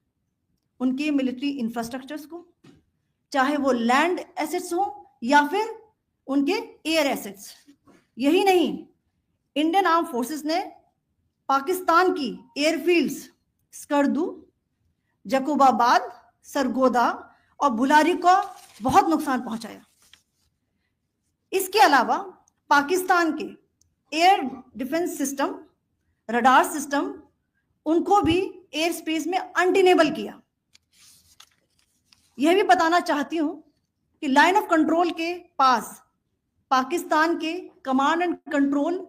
Speaker 1: उनके मिलिट्री इंफ्रास्ट्रक्चर्स को, चाहे वो लैंड एसेट्स हो या फिर उनके एयर एसेट्स। यही नहीं, इंडियन आर्म फोर्सेस ने पाकिस्तान की एयरफील्ड्स स्कर्दू, जकोबाबाद, सरगोदा और बुलारी को बहुत नुकसान पहुंचाया। इसके अलावा पाकिस्तान के air defence system, radar system, उनको भी एयर स्पेस में अनटेनेबल किया। यह भी बताना चाहती हूं कि लाइन ऑफ कंट्रोल के पास पाकिस्तान के command and control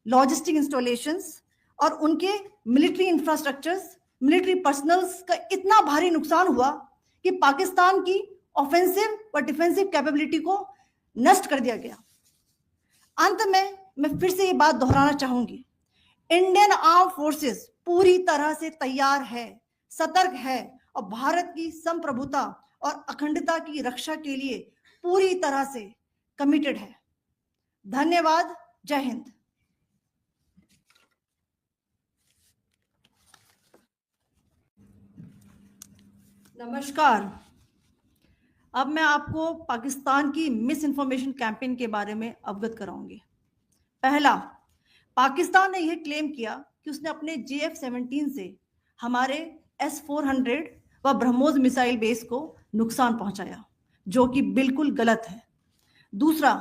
Speaker 1: logistic installations और उनके मिलिट्री इंफ्रास्ट्रक्चर्स, मिलिट्री पर्सनल्स का इतना भारी नुकसान हुआ कि पाकिस्तान की ऑफेंसिव व डिफेंसिव कैपेबिलिटी को नष्ट कर दिया गया। अंत में मैं फिर से ये बात दोहराना चाहूंगी, इंडियन आर्म फोर्सेस पूरी तरह से तैयार है, सतर्क है और भारत की संप्रभुता और अखंडता की रक्षा के लिए पूरी तरह से कमिटेड है। धन्यवाद। जय हिंद। नमस्कार। अब मैं आपको पाकिस्तान की मिस इन्फॉर्मेशन कैंपेन के बारे में अवगत कराऊंगी। पहला, पाकिस्तान ने यह क्लेम किया कि उसने अपने JF-17 से हमारे S-400 व ब्रह्मोस मिसाइल बेस को नुकसान पहुंचाया, जो कि बिल्कुल गलत है। दूसरा,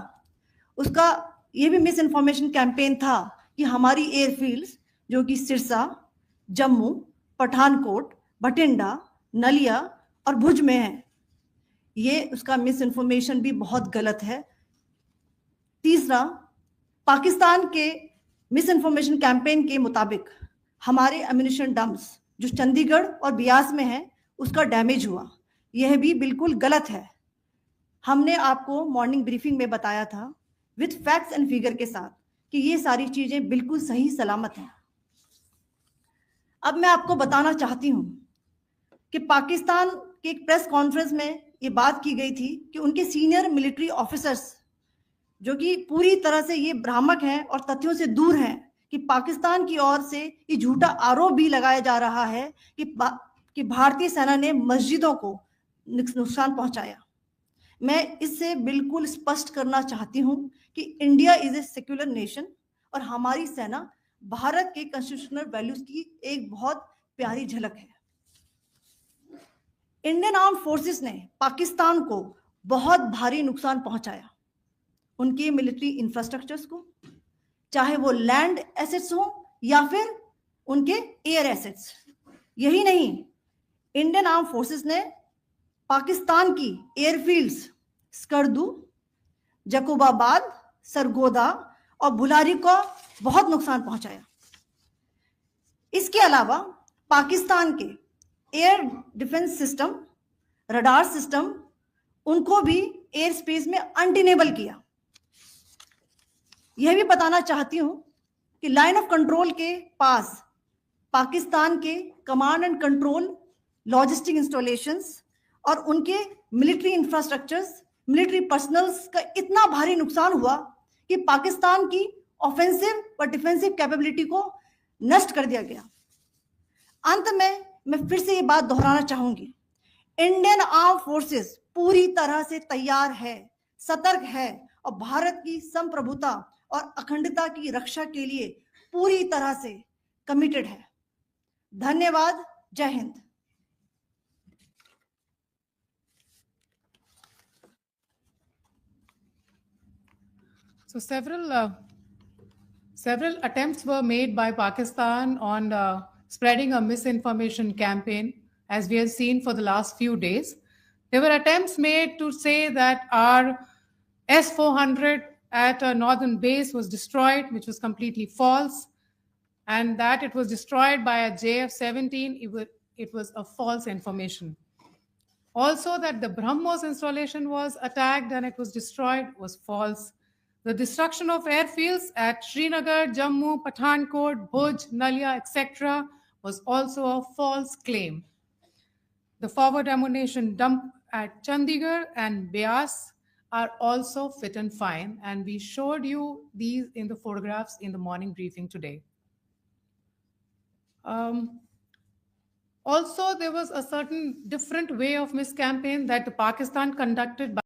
Speaker 1: उसका यह भी मिस इन्फॉर्मेशन कैंपेन था कि हमारी एयरफील्ड्स जो कि सिरसा, जम्मू, पठानकोट, बठिंडा, नलिया और भुज में है। ये उसका मिस इन्फॉर्मेशन भी बहुत गलत है। तीसरा, पाकिस्तान के मिस इन्फॉर्मेशन कैंपेन के मुताबिक हमारे एम्यूनिशन डम्प्स जो चंडीगढ़ और बियास में है उसका डैमेज हुआ। यह भी बिल्कुल गलत है। हमने आपको मॉर्निंग ब्रीफिंग में बताया था विद फैक्ट्स एंड फिगर के साथ कि ये सारी चीजें बिल्कुल सही सलामत हैं। अब मैं आपको बताना चाहती हूं कि पाकिस्तान के एक प्रेस कॉन्फ्रेंस में ये बात की गई थी कि उनके सीनियर मिलिट्री ऑफिसर्स जो कि पूरी तरह से ये भ्रामक हैं और तथ्यों से दूर हैं कि पाकिस्तान की ओर से ये झूठा आरोप भी लगाया जा रहा है कि भारतीय सेना ने मस्जिदों को नुकसान पहुंचाया। मैं इससे बिल्कुल स्पष्ट करना चाहती हूं कि India is a secular nation और हमारी सेना भारत के कॉन्स्टिट्यूशनल वैल्यूज की एक बहुत प्यारी झलक है। इंडियन आर्म फोर्सेस ने पाकिस्तान को बहुत भारी नुकसान पहुंचाया, उनके मिलिट्री इंफ्रास्ट्रक्चर्स को, चाहे वो लैंड एसेट्स हो या फिर उनके एयर एसेट्स। यही नहीं, इंडियन आर्म फोर्सेस ने पाकिस्तान की एयरफील्ड्स स्कर्दू, जकोबाबाद, सरगोदा और बुलारी को बहुत नुकसान पहुंचाया। इसके अलावा पाकिस्तान के air defence system, radar system, उनको भी एयर स्पेस में अनटेनेबल किया। यह भी बताना चाहती हूं कि लाइन ऑफ कंट्रोल के पास पाकिस्तान के command and control logistic installations और उनके मिलिट्री इंफ्रास्ट्रक्चर्स, मिलिट्री पर्सनल्स का इतना भारी नुकसान हुआ कि पाकिस्तान की ऑफेंसिव व डिफेंसिव कैपेबिलिटी को नष्ट कर दिया गया। अंत में मैं फिर से ये बात दोहराना चाहूंगी, इंडियन आर्म फोर्सेस पूरी तरह से तैयार है, सतर्क है और भारत की संप्रभुता और अखंडता की रक्षा के लिए पूरी तरह से कमिटेड है। धन्यवाद। जय Hind.
Speaker 2: So several attempts were made by Pakistan on spreading a misinformation campaign, as we have seen for the last few days. There were attempts made to say that our S-400 at a northern base was destroyed, which was completely false, and that it was destroyed by a JF-17. It was a false information. Also, that the BrahMos installation was attacked and it was destroyed was false. The destruction of airfields at Srinagar, Jammu, Pathankot, Bhuj, Nalia, etc. was also a false claim. The forward ammunition dump at Chandigarh and Beas are also fit and fine, and we showed you these in the photographs in the morning briefing today. Also, there was a certain different way of miscampaign that the Pakistan conducted by